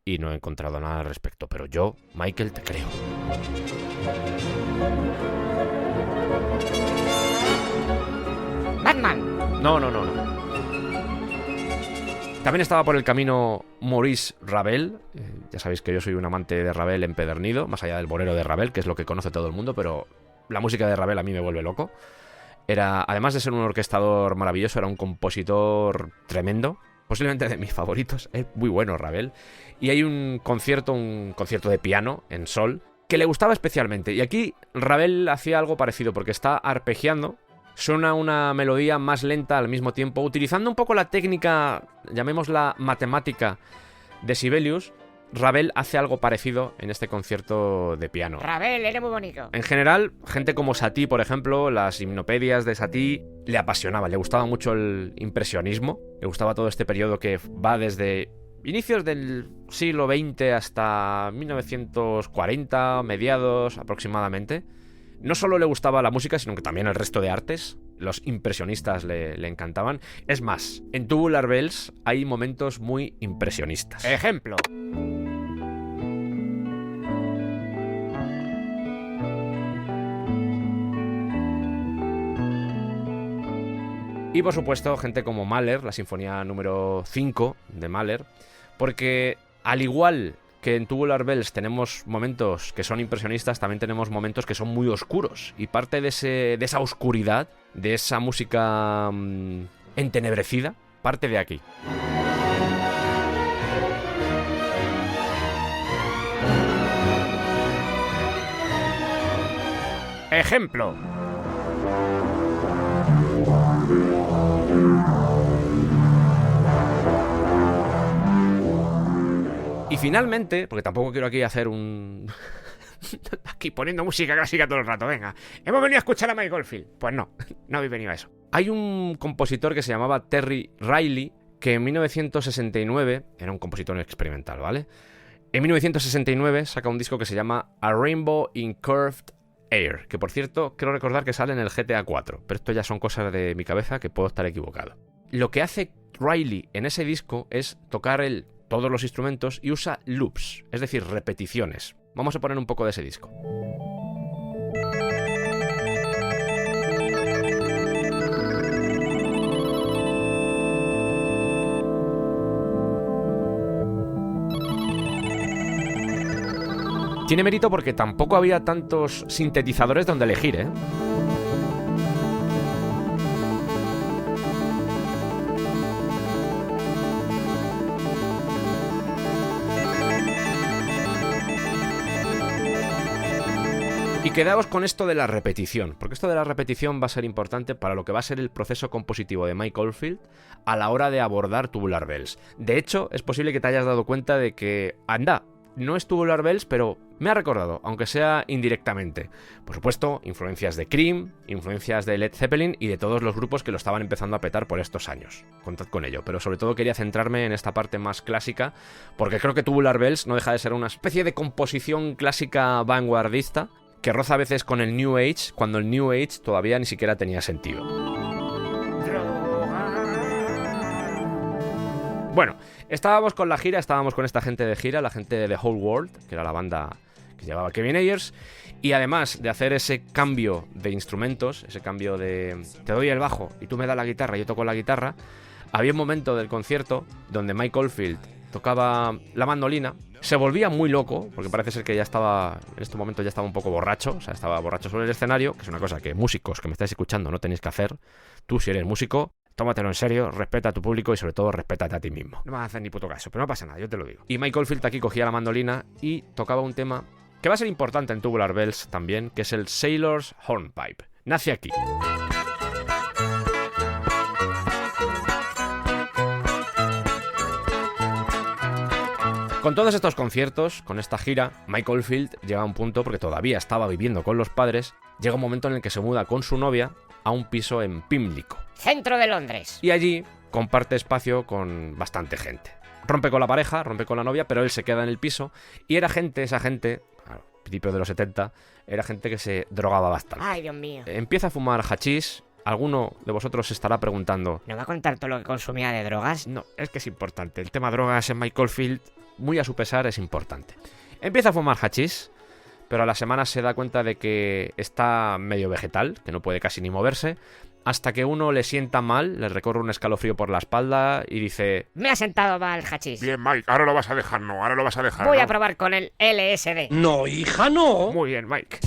y no he encontrado nada al respecto. Pero yo, Michael, te creo. Batman. No. También estaba por el camino Maurice Ravel. Ya sabéis que yo soy un amante de Ravel empedernido, más allá del bolero de Ravel, que es lo que conoce todo el mundo, pero la música de Ravel a mí me vuelve loco. Era, además de ser un orquestador maravilloso, era un compositor tremendo, posiblemente de mis favoritos. Es muy bueno Ravel. Y hay un concierto de piano en sol que le gustaba especialmente. Y aquí Ravel hacía algo parecido, porque está arpegiando. Suena una melodía más lenta al mismo tiempo, utilizando un poco la técnica, llamémosla matemática, de Sibelius, Ravel hace algo parecido en este concierto de piano. Ravel, eres muy bonito. En general, gente como Satie, por ejemplo, las himnopedias de Satie le apasionaban, le gustaba mucho el impresionismo, le gustaba todo este periodo que va desde inicios del siglo XX hasta 1940, mediados aproximadamente. No solo le gustaba la música, sino que también el resto de artes. Los impresionistas le encantaban. Es más, en Tubular Bells hay momentos muy impresionistas. Ejemplo. Y por supuesto, gente como Mahler, la sinfonía número 5 de Mahler, porque al igual que en Tubular Bells tenemos momentos que son impresionistas, también tenemos momentos que son muy oscuros. Y parte de esa oscuridad, de esa música entenebrecida, parte de aquí. Ejemplo. Y finalmente, porque tampoco quiero aquí hacer un... Aquí poniendo música clásica todo el rato, venga. Hemos venido a escuchar a Mike Oldfield. Pues no habéis venido a eso. Hay un compositor que se llamaba Terry Riley, que en 1969, era un compositor experimental, ¿vale? En 1969 saca un disco que se llama A Rainbow in Curved Air, que por cierto, quiero recordar que sale en el GTA 4, pero esto ya son cosas de mi cabeza que puedo estar equivocado. Lo que hace Riley en ese disco es tocar todos los instrumentos y usa loops, es decir, repeticiones. Vamos a poner un poco de ese disco. Tiene mérito porque tampoco había tantos sintetizadores donde elegir, ¿eh? Y quedaos con esto de la repetición, porque esto de la repetición va a ser importante para lo que va a ser el proceso compositivo de Mike Oldfield a la hora de abordar Tubular Bells. De hecho, es posible que te hayas dado cuenta de que, anda, no es Tubular Bells, pero me ha recordado, aunque sea indirectamente. Por supuesto, influencias de Cream, influencias de Led Zeppelin y de todos los grupos que lo estaban empezando a petar por estos años. Contad con ello, pero sobre todo quería centrarme en esta parte más clásica, porque creo que Tubular Bells no deja de ser una especie de composición clásica vanguardista, que roza a veces con el New Age, cuando el New Age todavía ni siquiera tenía sentido. Bueno, estábamos con esta gente de gira, la gente de The Whole World, que era la banda que llevaba Kevin Ayers, y además de hacer ese cambio de instrumentos, ese cambio de te doy el bajo y tú me das la guitarra y yo toco la guitarra, había un momento del concierto donde Mike Oldfield tocaba la mandolina, se volvía muy loco, porque parece ser que ya estaba, en este momento ya estaba un poco borracho, o sea, estaba borracho sobre el escenario, que es una cosa que músicos que me estáis escuchando no tenéis que hacer. Tú, si eres músico, tómatelo en serio, respeta a tu público y sobre todo respétate a ti mismo. No me vas a hacer ni puto caso, pero no pasa nada, yo te lo digo. Y Mike Oldfield aquí cogía la mandolina y tocaba un tema que va a ser importante en Tubular Bells también, que es el Sailor's Hornpipe. Nace aquí. Con todos estos conciertos, con esta gira, Mike Oldfield llega a un punto, porque todavía estaba viviendo con los padres, llega un momento en el que se muda con su novia a un piso en Pimlico, Centro de Londres. y allí comparte espacio con bastante gente. Rompe con la pareja, rompe con la novia, pero él se queda en el piso, y esa gente, claro, principios de los 70, era gente que se drogaba bastante. Ay, Dios mío. Empieza a fumar hachís. Alguno de vosotros se estará preguntando, ¿No va a contar todo lo que consumía de drogas? no, es que es importante. El tema drogas en Mike Oldfield, muy a su pesar, es importante. Empieza a fumar hachís, pero a la semana se da cuenta de que está medio vegetal, que no puede casi ni moverse, hasta que uno le sienta mal, le recorre un escalofrío por la espalda y dice... Me ha sentado mal hachís. Bien, Mike, ahora lo vas a dejar, ¿no? Ahora lo vas a dejar, Voy ¿no? a probar con el LSD. No, hija, no. Muy bien, Mike.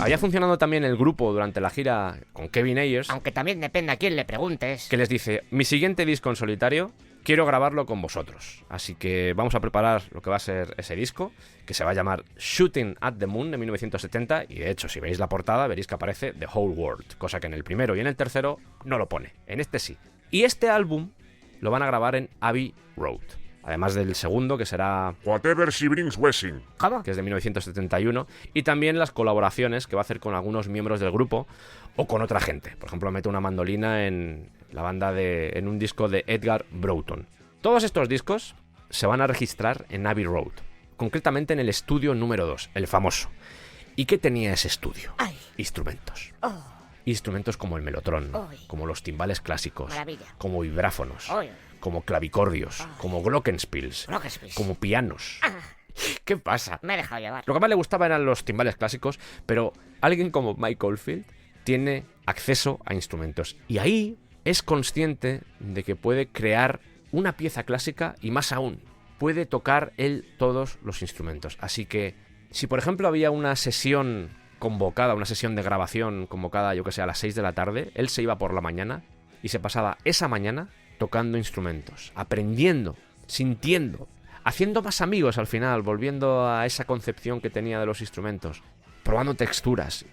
Había funcionado también el grupo durante la gira con Kevin Ayers, Aunque también depende a quién le preguntes. que les dice, mi siguiente disco en solitario quiero grabarlo con vosotros. Así que vamos a preparar lo que va a ser ese disco, que se va a llamar Shooting at the Moon de 1970, y de hecho si veis la portada veréis que aparece The Whole World, cosa que en el primero y en el tercero no lo pone, en este sí. Y este álbum lo van a grabar en Abbey Road, además del segundo, que será Whatever she brings Wessing. ¿Cómo? que es de 1971, y también las colaboraciones que va a hacer con algunos miembros del grupo o con otra gente. Por ejemplo, mete una mandolina en la banda en un disco de Edgar Broughton. Todos estos discos se van a registrar en Abbey Road, concretamente en el estudio número 2, el famoso. ¿Y qué tenía ese estudio? Ay. Instrumentos. Oh, Instrumentos como el melotron, Uy. como los timbales clásicos, Maravilla. como vibráfonos, Uy. como clavicordios, como glockenspiels, Glockenspiels. como pianos. ¿Qué pasa? me he dejado llevar. Lo que más le gustaba eran los timbales clásicos, pero alguien como Mike Oldfield tiene acceso a instrumentos. Y ahí es consciente de que puede crear una pieza clásica y más aún, puede tocar él todos los instrumentos. Así que, si por ejemplo había una sesión convocada, una sesión de grabación convocada, yo que sé, a las 6 de la tarde, él se iba por la mañana y se pasaba esa mañana tocando instrumentos, aprendiendo, sintiendo, haciendo más amigos al final, volviendo a esa concepción que tenía de los instrumentos, probando texturas.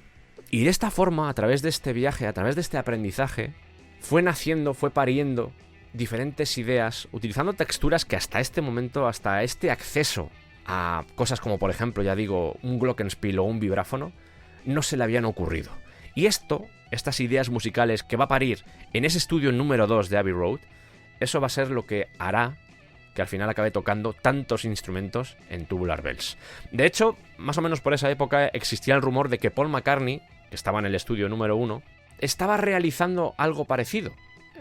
Y de esta forma, a través de este viaje, a través de este aprendizaje, fue naciendo, fue pariendo diferentes ideas, utilizando texturas que hasta este momento, hasta este acceso a cosas como, por ejemplo, ya digo, un glockenspiel o un vibráfono, no se le habían ocurrido. Y estas ideas musicales que va a parir en ese estudio número 2 de Abbey Road, eso va a ser lo que hará que al final acabe tocando tantos instrumentos en Tubular Bells. De hecho, más o menos por esa época existía el rumor de que Paul McCartney, que estaba en el estudio número 1, estaba realizando algo parecido.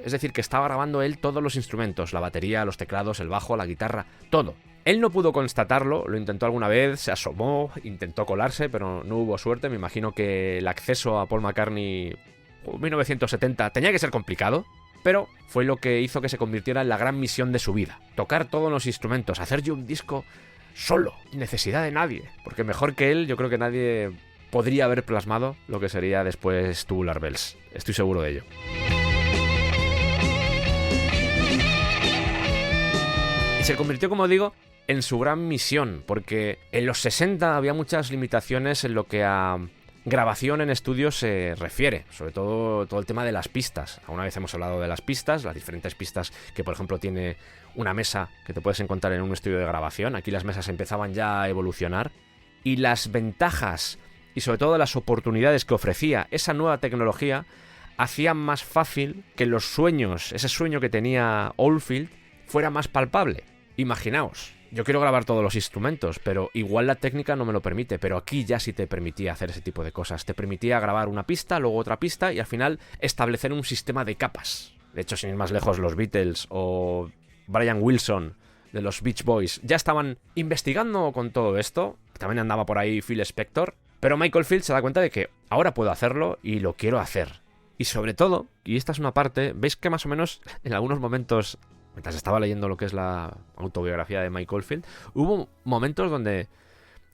Es decir, que estaba grabando él todos los instrumentos, la batería, los teclados, el bajo, la guitarra, todo. Él no pudo constatarlo, lo intentó alguna vez, se asomó, intentó colarse, pero no hubo suerte. Me imagino que el acceso a Paul McCartney en 1970 tenía que ser complicado, pero fue lo que hizo que se convirtiera en la gran misión de su vida. Tocar todos los instrumentos, hacer yo un disco solo, sin necesidad de nadie. Porque mejor que él, yo creo que nadie podría haber plasmado lo que sería después Tubular Bells. Estoy seguro de ello. Y se convirtió, como digo, en su gran misión, porque en los 60 había muchas limitaciones en lo que a grabación en estudio se refiere, sobre todo el tema de las pistas. Alguna vez hemos hablado de las pistas, las diferentes pistas que, por ejemplo, tiene una mesa que te puedes encontrar en un estudio de grabación. Aquí las mesas empezaban ya a evolucionar, y las ventajas y sobre todo las oportunidades que ofrecía esa nueva tecnología hacían más fácil que los sueños, ese sueño que tenía Oldfield, fuera más palpable. Imaginaos, yo quiero grabar todos los instrumentos, pero igual la técnica no me lo permite, pero aquí ya sí te permitía hacer ese tipo de cosas. Te permitía grabar una pista, luego otra pista y al final establecer un sistema de capas. De hecho, sin ir más lejos, los Beatles o Brian Wilson de los Beach Boys ya estaban investigando con todo esto. También andaba por ahí Phil Spector, pero Mike Oldfield se da cuenta de que ahora puedo hacerlo y lo quiero hacer. Y sobre todo, y esta es una parte, veis que más o menos en algunos momentos, mientras estaba leyendo lo que es la autobiografía de Mike Oldfield, hubo momentos donde,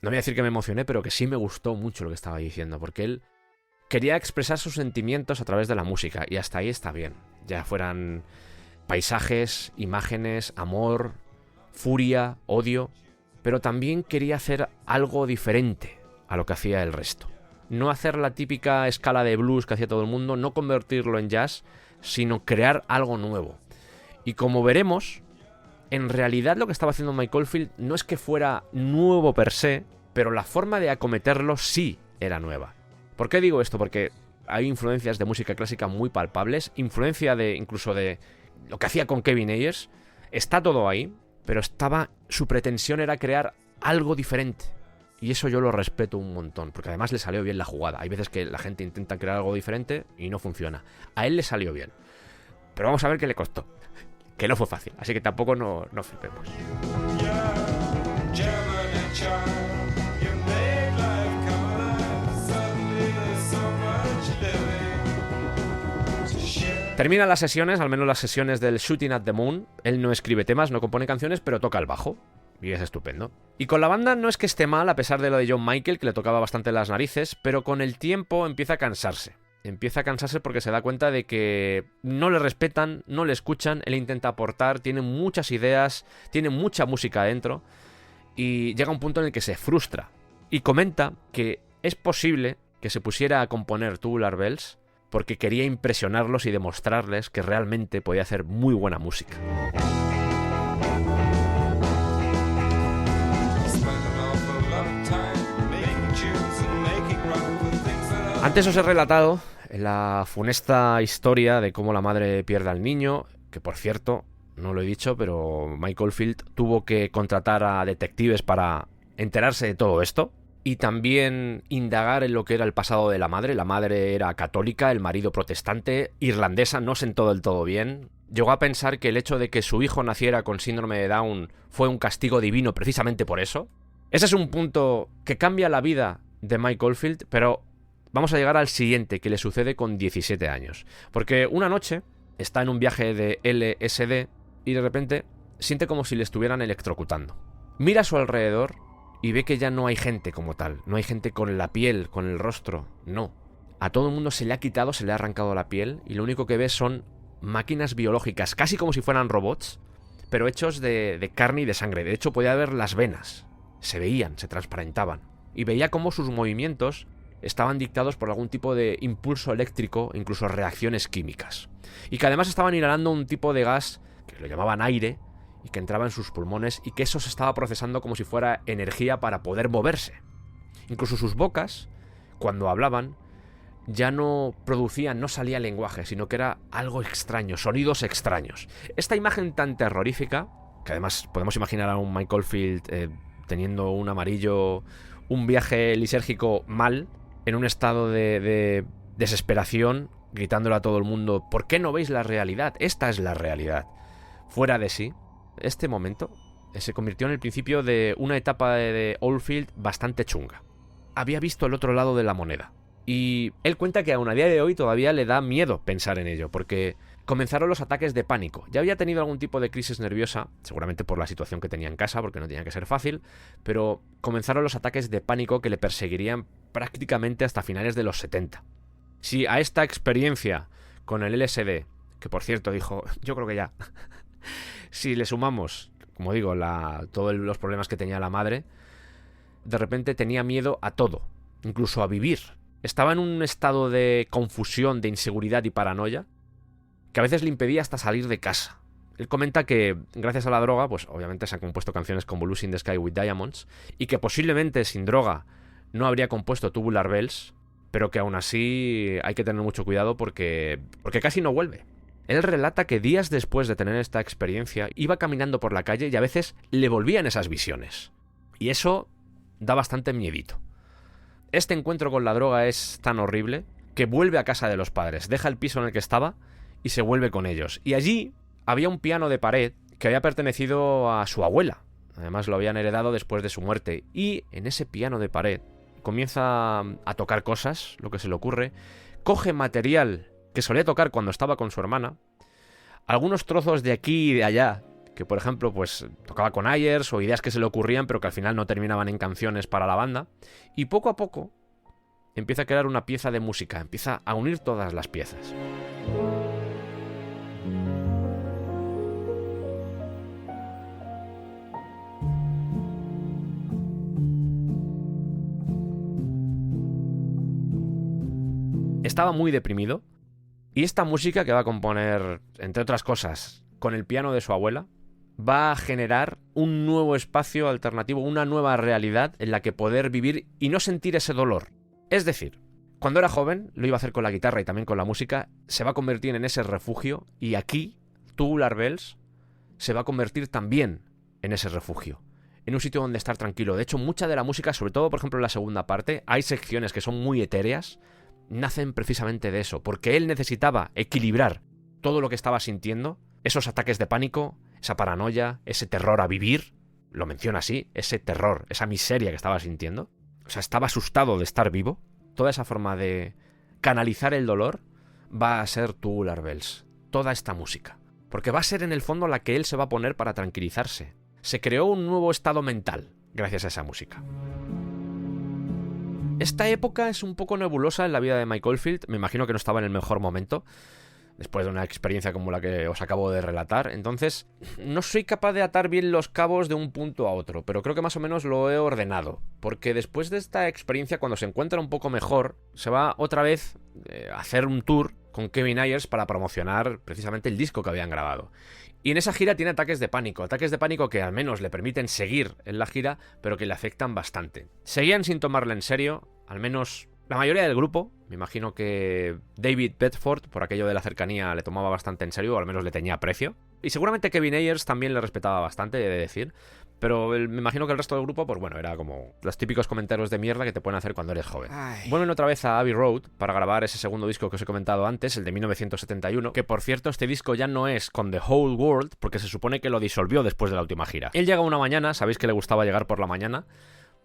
no voy a decir que me emocioné, pero que sí me gustó mucho lo que estaba diciendo, porque él quería expresar sus sentimientos a través de la música, y hasta ahí está bien. Ya fueran paisajes, imágenes, amor, furia, odio, pero también quería hacer algo diferente a lo que hacía el resto. No hacer la típica escala de blues que hacía todo el mundo, no convertirlo en jazz, sino crear algo nuevo. Y como veremos, en realidad lo que estaba haciendo Mike Oldfield no es que fuera nuevo per se, pero la forma de acometerlo sí era nueva. ¿Por qué digo esto? Porque hay influencias de música clásica muy palpables, influencia incluso de lo que hacía con Kevin Ayers. Está todo ahí, pero su pretensión era crear algo diferente. Y eso yo lo respeto un montón, porque además le salió bien la jugada. Hay veces que la gente intenta crear algo diferente y no funciona. A él le salió bien. Pero vamos a ver qué le costó. Que no fue fácil, así que tampoco no flipemos. Termina las sesiones, al menos las sesiones del Shooting at the Moon. Él no escribe temas, no compone canciones, pero toca el bajo. Y es estupendo. Y con la banda no es que esté mal, a pesar de lo de John Michael, que le tocaba bastante las narices, pero con el tiempo empieza a cansarse. Empieza a cansarse porque se da cuenta de que no le respetan, no le escuchan, él intenta aportar, tiene muchas ideas, tiene mucha música dentro, y llega un punto en el que se frustra. Y comenta que es posible que se pusiera a componer Tubular Bells porque quería impresionarlos y demostrarles que realmente podía hacer muy buena música. Antes os he relatado la funesta historia de cómo la madre pierde al niño, que por cierto, no lo he dicho, pero Mike Oldfield tuvo que contratar a detectives para enterarse de todo esto y también indagar en lo que era el pasado de la madre. La madre era católica, el marido protestante, irlandesa, no sentó del todo bien. Llegó a pensar que el hecho de que su hijo naciera con síndrome de Down fue un castigo divino precisamente por eso. Ese es un punto que cambia la vida de Mike Oldfield, pero vamos a llegar al siguiente, que le sucede con 17 años. Porque una noche está en un viaje de LSD y de repente siente como si le estuvieran electrocutando. Mira a su alrededor y ve que ya no hay gente como tal. No hay gente con la piel, con el rostro. No. A todo el mundo se le ha quitado, se le ha arrancado la piel y lo único que ve son máquinas biológicas, casi como si fueran robots, pero hechos de carne y de sangre. De hecho, podía ver las venas. Se veían, se transparentaban. Y veía cómo sus movimientos estaban dictados por algún tipo de impulso eléctrico, incluso reacciones químicas. Y que además estaban inhalando un tipo de gas que lo llamaban aire y que entraba en sus pulmones y que eso se estaba procesando como si fuera energía para poder moverse. Incluso sus bocas, cuando hablaban, ya no producían, no salía lenguaje, sino que era algo extraño, sonidos extraños. Esta imagen tan terrorífica, que además podemos imaginar a un Mike Oldfield teniendo un amarillo, un viaje lisérgico mal, en un estado de desesperación, gritándole a todo el mundo: ¿por qué no veis la realidad? Esta es la realidad. Fuera de sí, este momento se convirtió en el principio de una etapa de Oldfield bastante chunga. Había visto el otro lado de la moneda. Y él cuenta que aún a día de hoy todavía le da miedo pensar en ello, porque comenzaron los ataques de pánico. Ya había tenido algún tipo de crisis nerviosa, seguramente por la situación que tenía en casa, porque no tenía que ser fácil, pero comenzaron los ataques de pánico que le perseguirían prácticamente hasta finales de los 70. Si a esta experiencia con el LSD, que por cierto dijo, yo creo que ya, si le sumamos, como digo, todos los problemas que tenía la madre, de repente tenía miedo a todo, incluso a vivir. Estaba en un estado de confusión, de inseguridad y paranoia que a veces le impedía hasta salir de casa. Él comenta que gracias a la droga, pues obviamente se han compuesto canciones como Lucy in the Sky with Diamonds, y que posiblemente sin droga no habría compuesto Tubular Bells, pero que aún así hay que tener mucho cuidado porque casi no vuelve. Él relata que días después de tener esta experiencia iba caminando por la calle y a veces le volvían esas visiones. Y eso da bastante miedito. Este encuentro con la droga es tan horrible que vuelve a casa de los padres, deja el piso en el que estaba y se vuelve con ellos. Y allí había un piano de pared que había pertenecido a su abuela. Además lo habían heredado después de su muerte. Y en ese piano de pared comienza a tocar cosas, lo que se le ocurre. Coge material que solía tocar cuando estaba con su hermana. Algunos trozos de aquí y de allá, que por ejemplo pues tocaba con Ayers o ideas que se le ocurrían pero que al final no terminaban en canciones para la banda. Y poco a poco empieza a crear una pieza de música, empieza a unir todas las piezas. Estaba muy deprimido y esta música que va a componer, entre otras cosas, con el piano de su abuela, va a generar un nuevo espacio alternativo, una nueva realidad en la que poder vivir y no sentir ese dolor. Es decir, cuando era joven, lo iba a hacer con la guitarra y también con la música, se va a convertir en ese refugio y aquí, Tubular Bells se va a convertir también en ese refugio, en un sitio donde estar tranquilo. De hecho, mucha de la música, sobre todo por ejemplo en la segunda parte, hay secciones que son muy etéreas, nacen precisamente de eso, porque él necesitaba equilibrar todo lo que estaba sintiendo, esos ataques de pánico, esa paranoia, ese terror a vivir, lo menciona así, ese terror, esa miseria que estaba sintiendo, o sea, estaba asustado de estar vivo. Toda esa forma de canalizar el dolor va a ser Tubular Bells, toda esta música, porque va a ser en el fondo la que él se va a poner para tranquilizarse. Se creó un nuevo estado mental gracias a esa música. Esta época es un poco nebulosa en la vida de Mike Oldfield. Me imagino que no estaba en el mejor momento, después de una experiencia como la que os acabo de relatar. Entonces, no soy capaz de atar bien los cabos de un punto a otro, pero creo que más o menos lo he ordenado. Porque después de esta experiencia, cuando se encuentra un poco mejor, se va otra vez a hacer un tour con Kevin Ayers para promocionar precisamente el disco que habían grabado. Y en esa gira tiene ataques de pánico que al menos le permiten seguir en la gira, pero que le afectan bastante. Seguían sin tomarla en serio, al menos la mayoría del grupo. Me imagino que David Bedford, por aquello de la cercanía, le tomaba bastante en serio, o al menos le tenía aprecio. Y seguramente Kevin Ayers también le respetaba bastante, he de decir. Pero me imagino que el resto del grupo, pues bueno, era como los típicos comentarios de mierda que te pueden hacer cuando eres joven. Vuelven otra vez a Abbey Road para grabar ese segundo disco que os he comentado antes, el de 1971, que por cierto este disco ya no es con The Whole World, porque se supone que lo disolvió después de la última gira. Él llega una mañana, sabéis que le gustaba llegar por la mañana,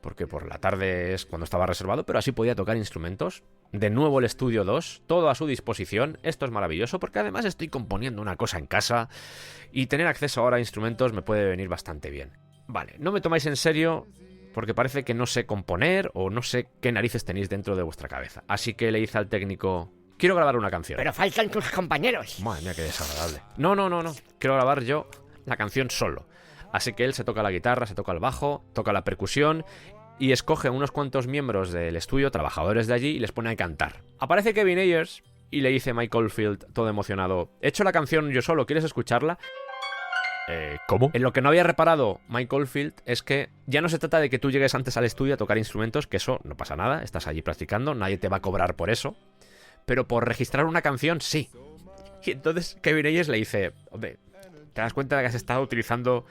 porque por la tarde es cuando estaba reservado, pero así podía tocar instrumentos. De nuevo el estudio 2, todo a su disposición. Esto es maravilloso porque además estoy componiendo una cosa en casa y tener acceso ahora a instrumentos me puede venir bastante bien. Vale, no me tomáis en serio porque parece que no sé componer o no sé qué narices tenéis dentro de vuestra cabeza. Así que le dice al técnico: quiero grabar una canción. Pero faltan tus compañeros. Madre mía, qué desagradable. No. Quiero grabar yo la canción solo. Así que él se toca la guitarra, se toca el bajo, toca la percusión y escoge unos cuantos miembros del estudio, trabajadores de allí, y les pone a cantar. Aparece Kevin Ayers y le dice Mike Oldfield, todo emocionado: he hecho la canción yo solo, ¿quieres escucharla? ¿Cómo? En lo que no había reparado Mike Oldfield es que ya no se trata de que tú llegues antes al estudio a tocar instrumentos, que eso no pasa nada, estás allí practicando, nadie te va a cobrar por eso, pero por registrar una canción sí. Y entonces Kevin Ayers le dice: hombre, ¿te das cuenta de que has estado utilizando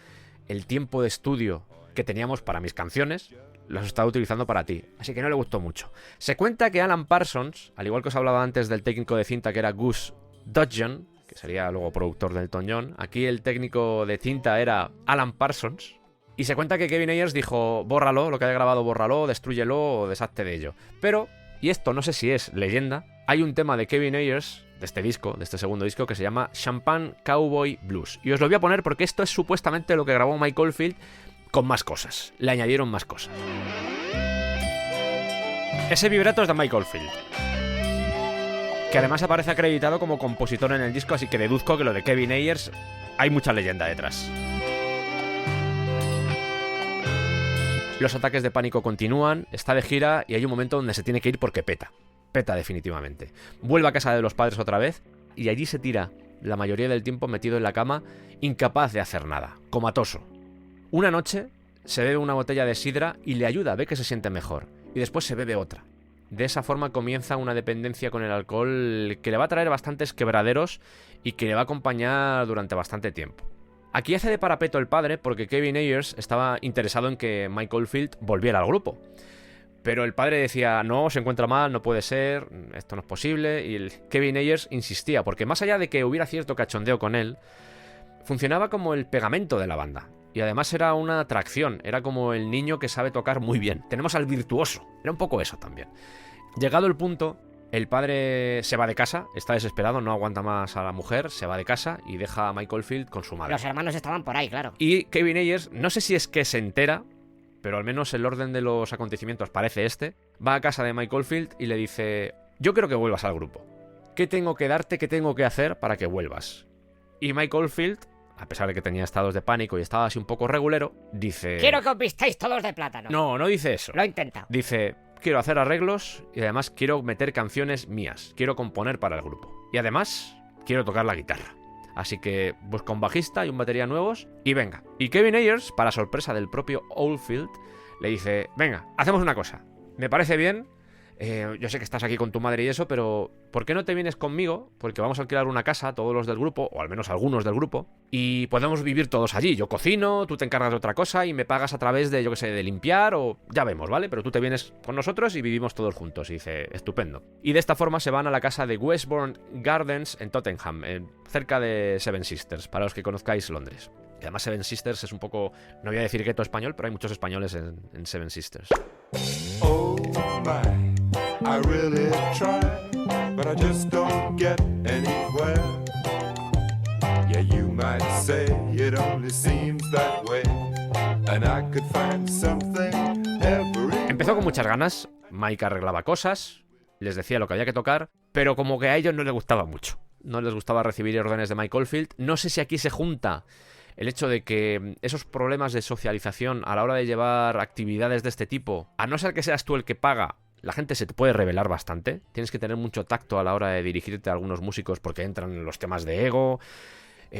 el tiempo de estudio que teníamos para mis canciones? Lo has estado utilizando para ti, así que no le gustó mucho. Se cuenta que Alan Parsons, al igual que os hablaba antes del técnico de cinta que era Gus Dudgeon, que sería luego productor del Elton John, aquí el técnico de cinta era Alan Parsons, y se cuenta que Kevin Ayers dijo: bórralo, lo que haya grabado bórralo, destrúyelo o deshazte de ello. Pero, y esto no sé si es leyenda, hay un tema de Kevin Ayers, de este disco, de este segundo disco, que se llama Champagne Cowboy Blues, y os lo voy a poner porque esto es supuestamente lo que grabó Mike Oldfield con más cosas, le añadieron más cosas. Ese vibrato es de Mike Oldfield, que además aparece acreditado como compositor en el disco, así que deduzco que lo de Kevin Ayers hay mucha leyenda detrás. Los ataques de pánico continúan, está de gira y hay un momento donde se tiene que ir porque peta definitivamente. Vuelve a casa de los padres otra vez y allí se tira la mayoría del tiempo metido en la cama, incapaz de hacer nada, comatoso. Una noche se bebe una botella de sidra y le ayuda, ve que se siente mejor, y después se bebe otra. De esa forma comienza una dependencia con el alcohol que le va a traer bastantes quebraderos y que le va a acompañar durante bastante tiempo. Aquí hace de parapeto el padre porque Kevin Ayers estaba interesado en que Mike Oldfield volviera al grupo. Pero el padre decía: no, se encuentra mal, no puede ser, esto no es posible. Y Kevin Ayers insistía, porque más allá de que hubiera cierto cachondeo con él, funcionaba como el pegamento de la banda. Y además era una atracción, era como el niño que sabe tocar muy bien. Tenemos al virtuoso, era un poco eso también. Llegado el punto, el padre se va de casa, está desesperado, no aguanta más a la mujer, se va de casa y deja a Mike Oldfield con su madre. Los hermanos estaban por ahí, claro. Y Kevin Ayers, no sé si es que se entera, pero al menos el orden de los acontecimientos parece este, va a casa de Mike Oldfield y le dice: yo quiero que vuelvas al grupo. ¿Qué tengo que darte, qué tengo que hacer para que vuelvas? Y Mike Oldfield, a pesar de que tenía estados de pánico y estaba así un poco regulero, dice: quiero que os vistáis todos de plátano. No dice eso. Lo intenta. Dice: quiero hacer arreglos y además quiero meter canciones mías, quiero componer para el grupo. Y además quiero tocar la guitarra. Así que busca un bajista y un batería nuevos y venga. Y Kevin Ayers, para sorpresa del propio Oldfield, le dice: venga, hacemos una cosa. Me parece bien. Yo sé que estás aquí con tu madre y eso, pero ¿por qué no te vienes conmigo? Porque vamos a alquilar una casa, todos los del grupo, o al menos algunos del grupo, y podemos vivir todos allí. Yo cocino, tú te encargas de otra cosa y me pagas a través de, yo qué sé, de limpiar o ya vemos, ¿vale? Pero tú te vienes con nosotros y vivimos todos juntos. Y dice: estupendo. Y de esta forma se van a la casa de Westbourne Gardens en Tottenham, cerca de Seven Sisters, para los que conozcáis Londres. Y además Seven Sisters es un poco, no voy a decir gueto español, pero hay muchos españoles en Seven Sisters. Oh my, I really try, but I just don't get anywhere. Yeah, you might say it only seems that way, and I could find something every. Empezó con muchas ganas, Mike arreglaba cosas, les decía lo que había que tocar, pero como que a ellos no les gustaba mucho. No les gustaba recibir órdenes de Mike Oldfield. No sé si aquí se junta el hecho de que esos problemas de socialización a la hora de llevar actividades de este tipo, a no ser que seas tú el que paga, la gente se te puede revelar bastante. Tienes que tener mucho tacto a la hora de dirigirte a algunos músicos porque entran en los temas de ego,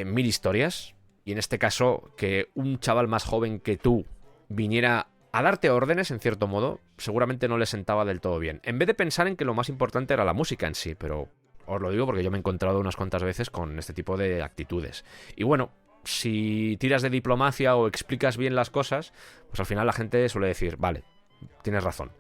mil historias. Y en este caso, que un chaval más joven que tú viniera a darte órdenes, en cierto modo, seguramente no le sentaba del todo bien. En vez de pensar en que lo más importante era la música en sí, pero os lo digo porque yo me he encontrado unas cuantas veces con este tipo de actitudes. Y bueno, si tiras de diplomacia o explicas bien las cosas, pues al final la gente suele decir, vale, tienes razón.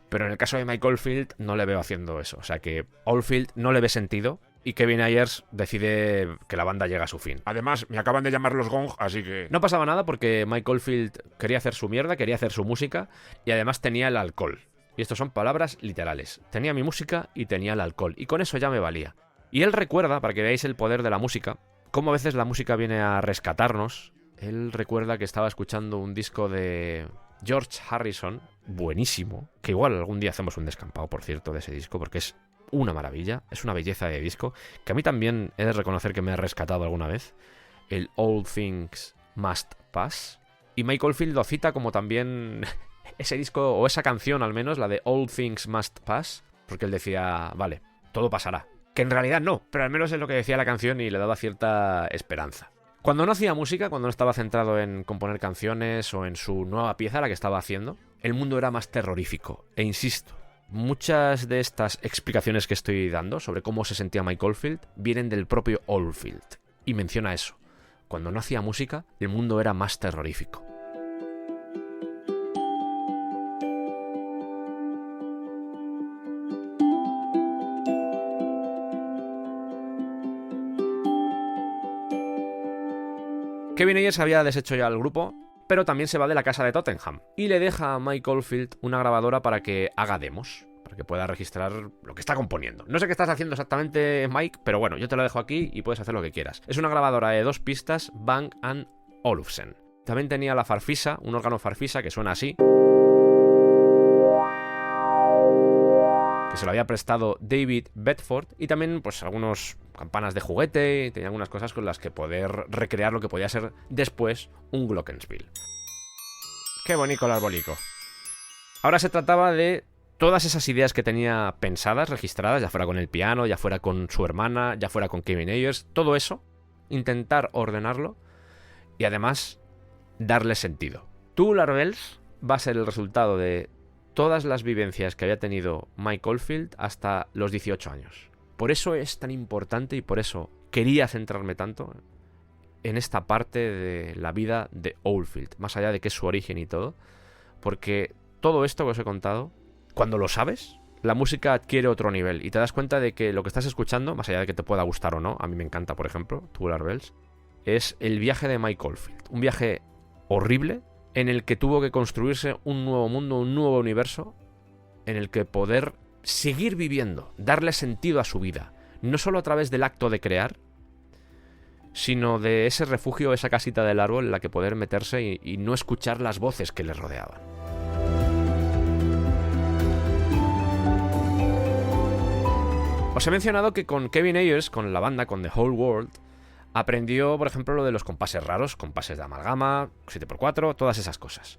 Pero en el caso de Mike Oldfield no le veo haciendo eso. O sea que Oldfield no le ve sentido y Kevin Ayers decide que la banda llega a su fin. Además, me acaban de llamar los Gong, así que... No pasaba nada porque Mike Oldfield quería hacer su mierda, quería hacer su música y además tenía el alcohol. Y esto son palabras literales. Tenía mi música y tenía el alcohol. Y con eso ya me valía. Y él recuerda, para que veáis el poder de la música, cómo a veces la música viene a rescatarnos. Él recuerda que estaba escuchando un disco de George Harrison, buenísimo, que igual algún día hacemos un descampado, por cierto, de ese disco, porque es una maravilla, es una belleza de disco, que a mí también he de reconocer que me ha rescatado alguna vez, el All Things Must Pass. Y Mike Oldfield lo cita como también ese disco, o esa canción al menos, la de All Things Must Pass, porque él decía, vale, todo pasará. Que en realidad no, pero al menos es lo que decía la canción y le daba cierta esperanza. Cuando no hacía música, cuando no estaba centrado en componer canciones o en su nueva pieza, la que estaba haciendo, el mundo era más terrorífico. E insisto, muchas de estas explicaciones que estoy dando sobre cómo se sentía Mike Oldfield vienen del propio Oldfield. Y menciona eso. Cuando no hacía música, el mundo era más terrorífico. Kevin Ayers había deshecho ya el grupo, pero también se va de la casa de Tottenham y le deja a Mike Oldfield una grabadora para que haga demos, para que pueda registrar lo que está componiendo. No sé qué estás haciendo exactamente, Mike, pero bueno, yo te lo dejo aquí y puedes hacer lo que quieras. Es una grabadora de 2 pistas, Bang & Olufsen. También tenía la farfisa, un órgano farfisa que suena así, que se lo había prestado David Bedford, y también pues algunos campanas de juguete, y tenía algunas cosas con las que poder recrear lo que podía ser después un glockenspiel. Qué bonito el arbolico. Ahora se trataba de todas esas ideas que tenía pensadas, registradas, ya fuera con el piano, ya fuera con su hermana, ya fuera con Kevin Ayers, todo eso, intentar ordenarlo y además darle sentido. Tubular Bells va a ser el resultado de todas las vivencias que había tenido Mike Oldfield hasta los 18 años. Por eso es tan importante y por eso quería centrarme tanto en esta parte de la vida de Oldfield, más allá de que es su origen y todo, porque todo esto que os he contado, cuando lo sabes, la música adquiere otro nivel y te das cuenta de que lo que estás escuchando, más allá de que te pueda gustar o no, a mí me encanta, por ejemplo, Tubular Bells, es el viaje de Mike Oldfield, un viaje horrible en el que tuvo que construirse un nuevo mundo, un nuevo universo en el que poder seguir viviendo, darle sentido a su vida, no solo a través del acto de crear, sino de ese refugio, esa casita del árbol en la que poder meterse y no escuchar las voces que le rodeaban. Os he mencionado que con Kevin Ayers, con la banda, con The Whole World, aprendió, por ejemplo, lo de los compases raros, compases de amalgama, 7x4, todas esas cosas.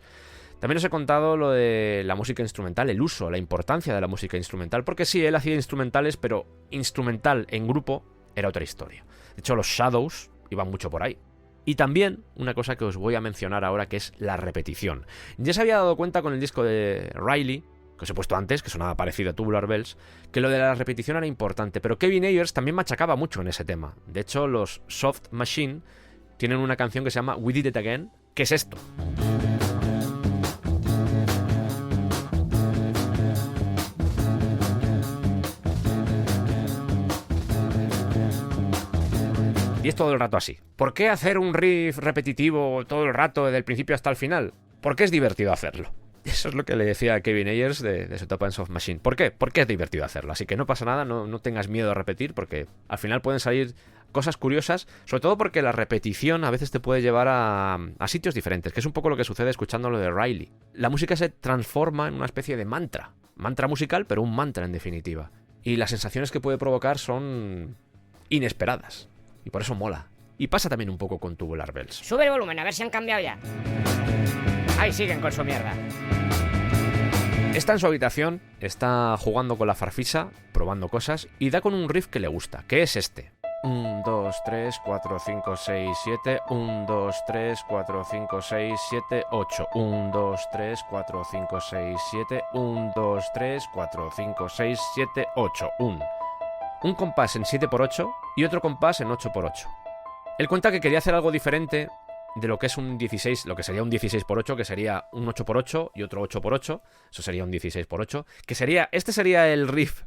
También os he contado lo de la música instrumental, el uso, la importancia de la música instrumental, porque sí, él hacía instrumentales, pero instrumental en grupo era otra historia. De hecho, los Shadows iban mucho por ahí. Y también una cosa que os voy a mencionar ahora, que es la repetición. Ya se había dado cuenta con el disco de Riley, que os he puesto antes, que sonaba parecido a Tubular Bells, que lo de la repetición era importante, pero Kevin Ayers también machacaba mucho en ese tema. De hecho, los Soft Machine tienen una canción que se llama We Did It Again, que es esto. Y es todo el rato así. ¿Por qué hacer un riff repetitivo todo el rato, desde el principio hasta el final? Porque es divertido hacerlo. Eso es lo que le decía a Kevin Ayers de su etapa en Soft Machine. ¿Por qué? Porque es divertido hacerlo. Así que no pasa nada, no tengas miedo a repetir, porque al final pueden salir cosas curiosas, sobre todo porque la repetición a veces te puede llevar a sitios diferentes, que es un poco lo que sucede escuchando lo de Riley. La música se transforma en una especie de mantra musical, pero un mantra en definitiva. Y las sensaciones que puede provocar son inesperadas, y por eso mola. Y pasa también un poco con Tubular Bells. Sube el volumen, a ver si han cambiado ya. Ahí siguen con su mierda. Está en su habitación, está jugando con la farfisa, probando cosas, y da con un riff que le gusta, que es este. 1, 2, 3, 4, 5, 6, 7, 1, 2, 3, 4, 5, 6, 7, 8, 1, 2, 3, 4, 5, 6, 7, 1, 2, 3, 4, 5, 6, 7, 8, 1. Un compás en 7x8 y otro compás en 8x8. Él cuenta que quería hacer algo diferente de lo que es un 16, lo que sería un 16x8, que sería un 8x8 y otro 8x8, eso sería un 16x8, que sería, este sería el riff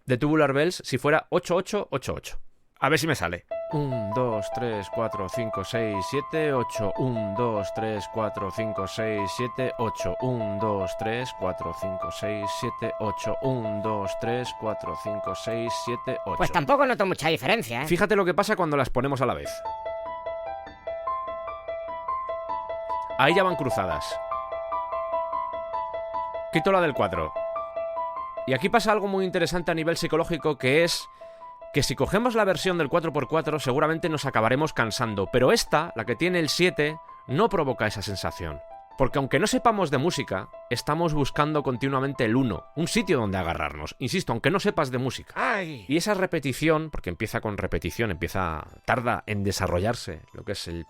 de Tubular Bells si fuera 8-8-8-8. A ver si me sale. 1, 2, 3, 4, 5, 6, 7, 8. 1, 2, 3, 4, 5, 6, 7, 8. 1, 2, 3, 4, 5, 6, 7, 8. 1, 2, 3, 4, 5, 6, 7, 8. Pues tampoco noto mucha diferencia, ¿eh? Fíjate lo que pasa cuando las ponemos a la vez. Ahí ya van cruzadas. Quito la del 4. Y aquí pasa algo muy interesante a nivel psicológico, que es que si cogemos la versión del 4x4 seguramente nos acabaremos cansando, pero esta, la que tiene el 7, no provoca esa sensación. Porque aunque no sepamos de música, estamos buscando continuamente el 1, un sitio donde agarrarnos. Insisto, aunque no sepas de música. ¡Ay! Y esa repetición, porque empieza con repetición, tarda en desarrollarse lo que es el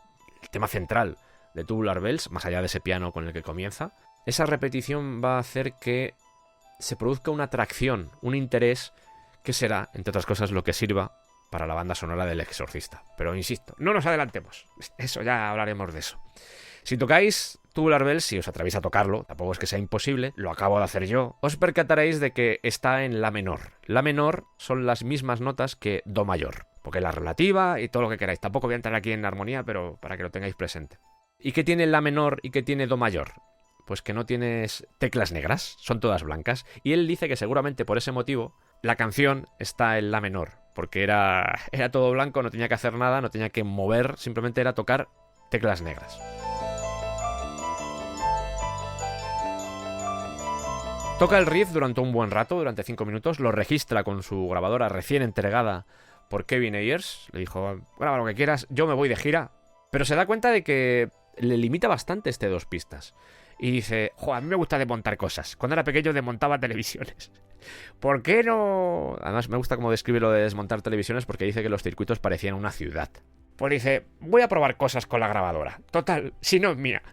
tema central de Tubular Bells, más allá de ese piano con el que comienza, esa repetición va a hacer que se produzca una atracción, un interés, que será, entre otras cosas, lo que sirva para la banda sonora del Exorcista. Pero insisto, no nos adelantemos. Eso ya hablaremos de eso. Si tocáis Tubular Bells, si os atrevéis a tocarlo, tampoco es que sea imposible, lo acabo de hacer yo, os percataréis de que está en La menor. La menor son las mismas notas que Do mayor, porque la relativa y todo lo que queráis. Tampoco voy a entrar aquí en armonía, pero para que lo tengáis presente. ¿Y qué tiene La menor y qué tiene Do mayor? Pues que no tienes teclas negras, son todas blancas. Y él dice que seguramente por ese motivo la canción está en La menor, porque era todo blanco, no tenía que hacer nada, no tenía que mover, simplemente era tocar teclas negras. Toca el riff durante un buen rato, durante 5 minutos, lo registra con su grabadora recién entregada por Kevin Ayers. Le dijo, graba lo que quieras, yo me voy de gira. Pero se da cuenta de que le limita bastante este 2 pistas. Y dice, a mí me gusta desmontar cosas. Cuando era pequeño desmontaba televisiones. ¿Por qué no...? Además me gusta cómo describe lo de desmontar televisiones, porque dice que los circuitos parecían una ciudad. Pues dice, voy a probar cosas con la grabadora. Total, si no es mía.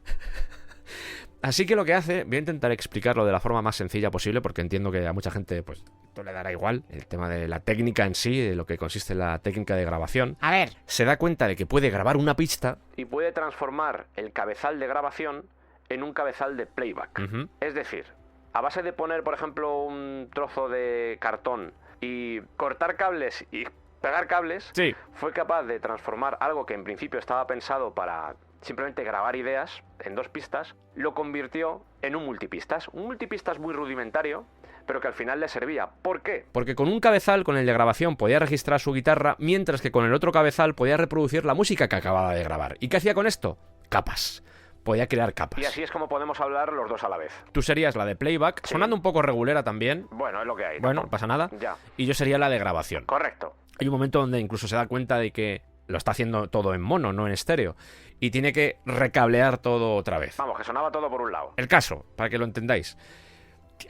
Así que lo que hace, voy a intentar explicarlo de la forma más sencilla posible, porque entiendo que a mucha gente pues esto le dará igual, el tema de la técnica en sí, de lo que consiste en la técnica de grabación. A ver. Se da cuenta de que puede grabar una pista y puede transformar el cabezal de grabación en un cabezal de playback. Es decir, a base de poner, por ejemplo, un trozo de cartón y cortar cables y pegar cables, sí, fue capaz de transformar algo que en principio estaba pensado para simplemente grabar ideas en 2 pistas, lo convirtió en un multipistas. Un multipistas muy rudimentario, pero que al final le servía. ¿Por qué? Porque con un cabezal, con el de grabación, podía registrar su guitarra, mientras que con el otro cabezal podía reproducir la música que acababa de grabar. ¿Y qué hacía con esto? Capas. Podía crear capas. Y así es como podemos hablar los dos a la vez. Tú serías la de playback, sí, sonando un poco regulera también. Bueno, es lo que hay. Bueno, no pasa nada. Ya. Y yo sería la de grabación. Correcto. Hay un momento donde incluso se da cuenta de que lo está haciendo todo en mono, no en estéreo. Y tiene que recablear todo otra vez. Vamos, que sonaba todo por un lado. El caso, para que lo entendáis.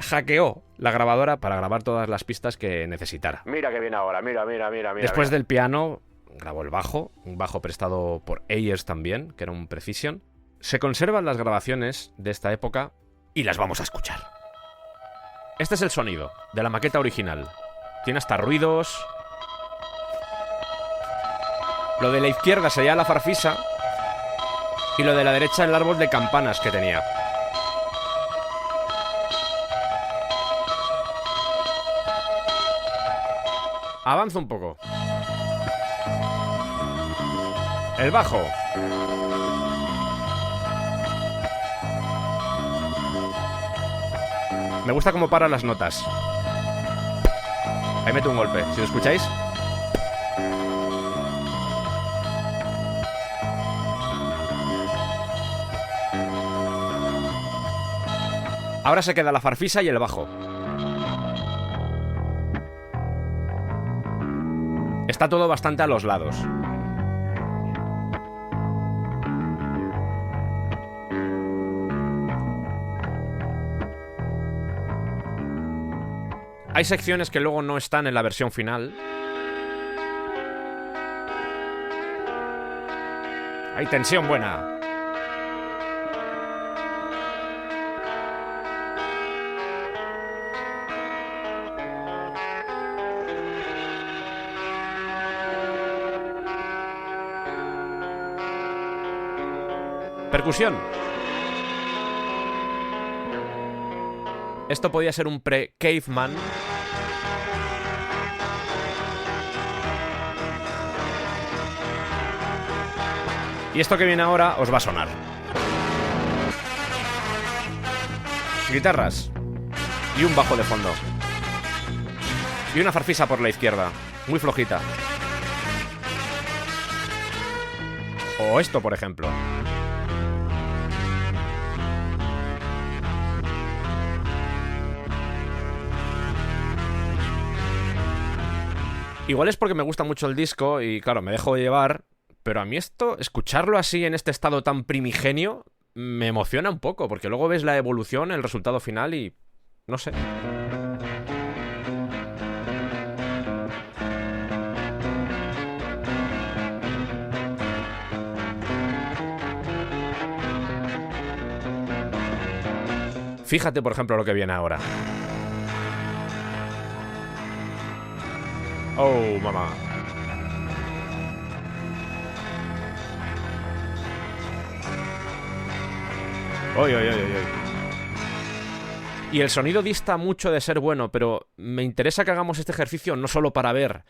Hackeó la grabadora para grabar todas las pistas que necesitara. Mira que viene ahora, mira. Después del piano, grabó el bajo, un bajo prestado por Ayers también, que era un Precision. Se conservan las grabaciones de esta época y las vamos a escuchar. Este es el sonido de la maqueta original. Tiene hasta ruidos. Lo de la izquierda sería la farfisa y lo de la derecha el árbol de campanas que tenía. Avanza un poco. El bajo. Me gusta cómo para las notas. Ahí meto un golpe, si lo escucháis. Ahora se queda la farfisa y el bajo. Está todo bastante a los lados. Hay secciones que luego no están en la versión final. Hay tensión buena. Percusión. Esto podía ser un pre-Caveman. Y esto que viene ahora os va a sonar. Guitarras. Y un bajo de fondo. Y una farfisa por la izquierda. Muy flojita. O esto, por ejemplo. Igual es porque me gusta mucho el disco y, claro, me dejo llevar, pero a mí esto, escucharlo así en este estado tan primigenio, me emociona un poco, porque luego ves la evolución, el resultado final y... no sé. Fíjate, por ejemplo, lo que viene ahora. Oh, mamá. Oy, oy, oy, oy. Y el sonido dista mucho de ser bueno, pero me interesa que hagamos este ejercicio no solo para ver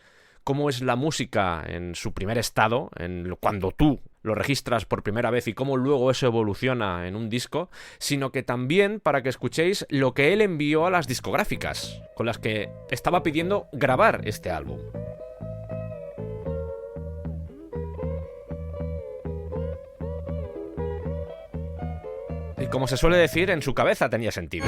cómo es la música en su primer estado, cuando tú lo registras por primera vez y cómo luego eso evoluciona en un disco, sino que también para que escuchéis lo que él envió a las discográficas, con las que estaba pidiendo grabar este álbum. Y como se suele decir, en su cabeza tenía sentido.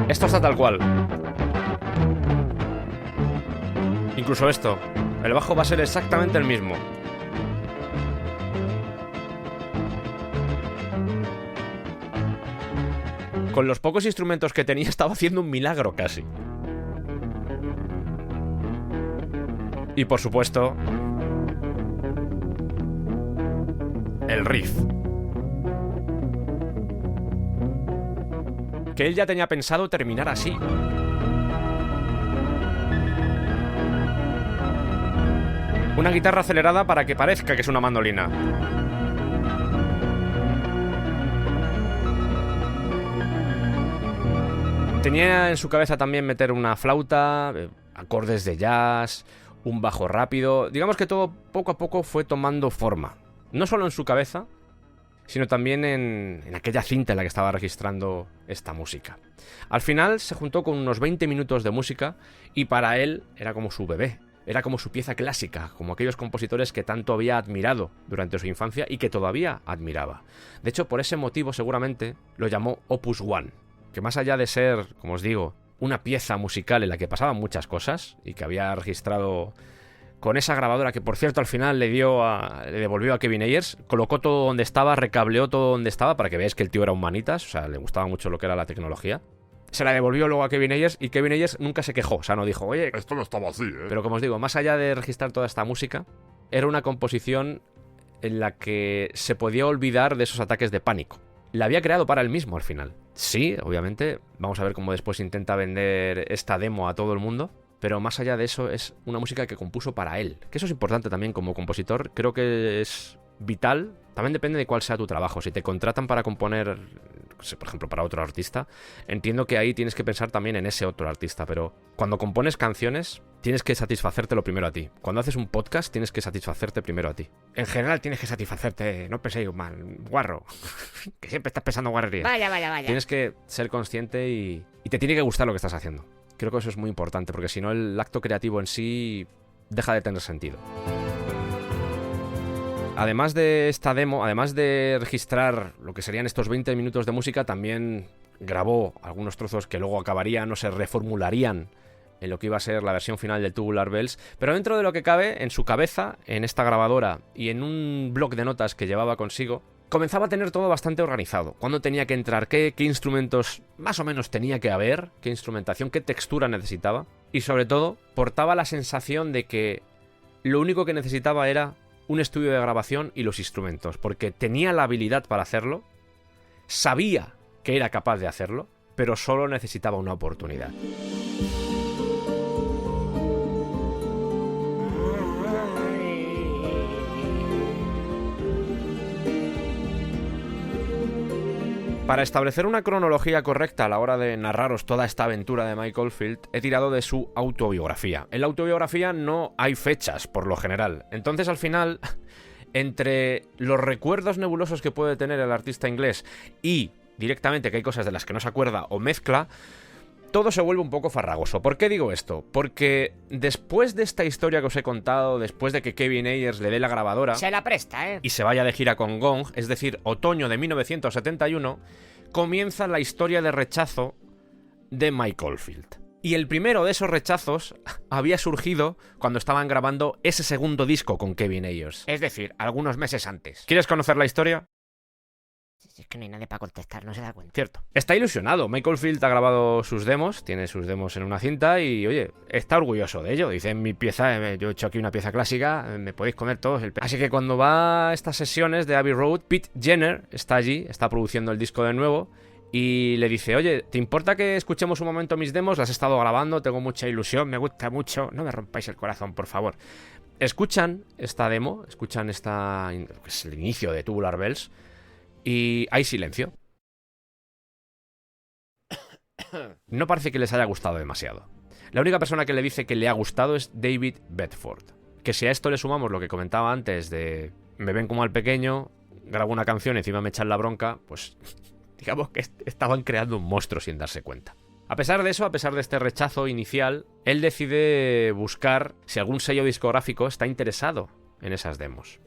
Esto está tal cual. Incluso esto. El bajo va a ser exactamente el mismo. Con los pocos instrumentos que tenía estaba haciendo un milagro casi. Y por supuesto, el riff. Que él ya tenía pensado terminar así. Una guitarra acelerada para que parezca que es una mandolina. Tenía en su cabeza también meter una flauta, acordes de jazz, un bajo rápido. Digamos que todo poco a poco fue tomando forma. No solo en su cabeza, sino también en aquella cinta en la que estaba registrando esta música. Al final se juntó con unos 20 minutos de música y para él era como su bebé, era como su pieza clásica, como aquellos compositores que tanto había admirado durante su infancia y que todavía admiraba. De hecho, por ese motivo seguramente lo llamó Opus One, que más allá de ser, como os digo, una pieza musical en la que pasaban muchas cosas y que había registrado con esa grabadora que, por cierto, al final le devolvió a Kevin Ayers, colocó todo donde estaba, recableó todo donde estaba, para que veáis que el tío era un manitas, o sea, le gustaba mucho lo que era la tecnología. Se la devolvió luego a Kevin Ayers y Kevin Ayers nunca se quejó, o sea, no dijo, oye... Esto no estaba así, ¿eh? Pero como os digo, más allá de registrar toda esta música, era una composición en la que se podía olvidar de esos ataques de pánico. La había creado para él mismo al final. Sí, obviamente, vamos a ver cómo después intenta vender esta demo a todo el mundo, pero más allá de eso es una música que compuso para él. Que eso es importante también como compositor, creo que es vital. También depende de cuál sea tu trabajo. Si te contratan para componer, por ejemplo, para otro artista, entiendo que ahí tienes que pensar también en ese otro artista, pero cuando compones canciones tienes que satisfacértelo primero a ti. Cuando haces un podcast tienes que satisfacerte primero a ti. En general tienes que satisfacerte, no penséis mal, guarro, que siempre estás pensando guarrerías. Vaya. Tienes que ser consciente y te tiene que gustar lo que estás haciendo. Creo que eso es muy importante, porque si no el acto creativo en sí deja de tener sentido. Además de esta demo, además de registrar lo que serían estos 20 minutos de música, también grabó algunos trozos que luego acabarían o se reformularían en lo que iba a ser la versión final del Tubular Bells, pero dentro de lo que cabe, en su cabeza, en esta grabadora y en un bloc de notas que llevaba consigo, comenzaba a tener todo bastante organizado. Cuándo tenía que entrar, qué instrumentos más o menos tenía que haber, qué instrumentación, qué textura necesitaba, y sobre todo, portaba la sensación de que lo único que necesitaba era un estudio de grabación y los instrumentos, porque tenía la habilidad para hacerlo, sabía que era capaz de hacerlo, pero solo necesitaba una oportunidad. Para establecer una cronología correcta a la hora de narraros toda esta aventura de Mike Oldfield, he tirado de su autobiografía. En la autobiografía no hay fechas, por lo general. Entonces, al final, entre los recuerdos nebulosos que puede tener el artista inglés y directamente que hay cosas de las que no se acuerda o mezcla, todo se vuelve un poco farragoso. ¿Por qué digo esto? Porque después de esta historia que os he contado, después de que Kevin Ayers le dé la grabadora... Se la presta, ¿eh? Y se vaya de gira con Gong, es decir, otoño de 1971, comienza la historia de rechazo de Mike Oldfield. Y el primero de esos rechazos había surgido cuando estaban grabando ese segundo disco con Kevin Ayers. Es decir, algunos meses antes. ¿Quieres conocer la historia? Es que no hay nadie para contestar, no se da cuenta. Cierto. Está ilusionado. Mike Oldfield ha grabado sus demos, tiene sus demos en una cinta y, oye, está orgulloso de ello. Dice, en mi pieza, yo he hecho aquí una pieza clásica, me podéis comer todos el Así que cuando va a estas sesiones de Abbey Road, Pete Jenner está allí, está produciendo el disco de nuevo y le dice, oye, ¿te importa que escuchemos un momento mis demos? Las he estado grabando, tengo mucha ilusión, me gusta mucho, no me rompáis el corazón, por favor. Escuchan esta demo, escuchan esta... que es el inicio de Tubular Bells, y hay silencio. No parece que les haya gustado demasiado. La única persona que le dice que le ha gustado es David Bedford. Que si a esto le sumamos lo que comentaba antes de me ven como al pequeño, grabo una canción y encima me echan la bronca, pues digamos que estaban creando un monstruo sin darse cuenta. A pesar de eso, a pesar de este rechazo inicial, él decide buscar si algún sello discográfico está interesado en esas demos.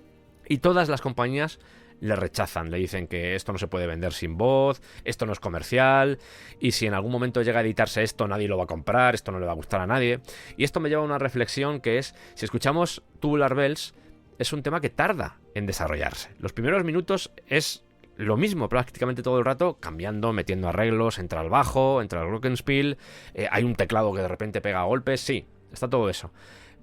Y todas las compañías le rechazan, le dicen que esto no se puede vender sin voz, esto no es comercial, y si en algún momento llega a editarse esto nadie lo va a comprar, esto no le va a gustar a nadie. Y esto me lleva a una reflexión que es, si escuchamos Tubular Bells, es un tema que tarda en desarrollarse. Los primeros minutos es lo mismo prácticamente todo el rato, cambiando, metiendo arreglos, entra el bajo, entra el glockenspiel, hay un teclado que de repente pega golpes, sí, está todo eso.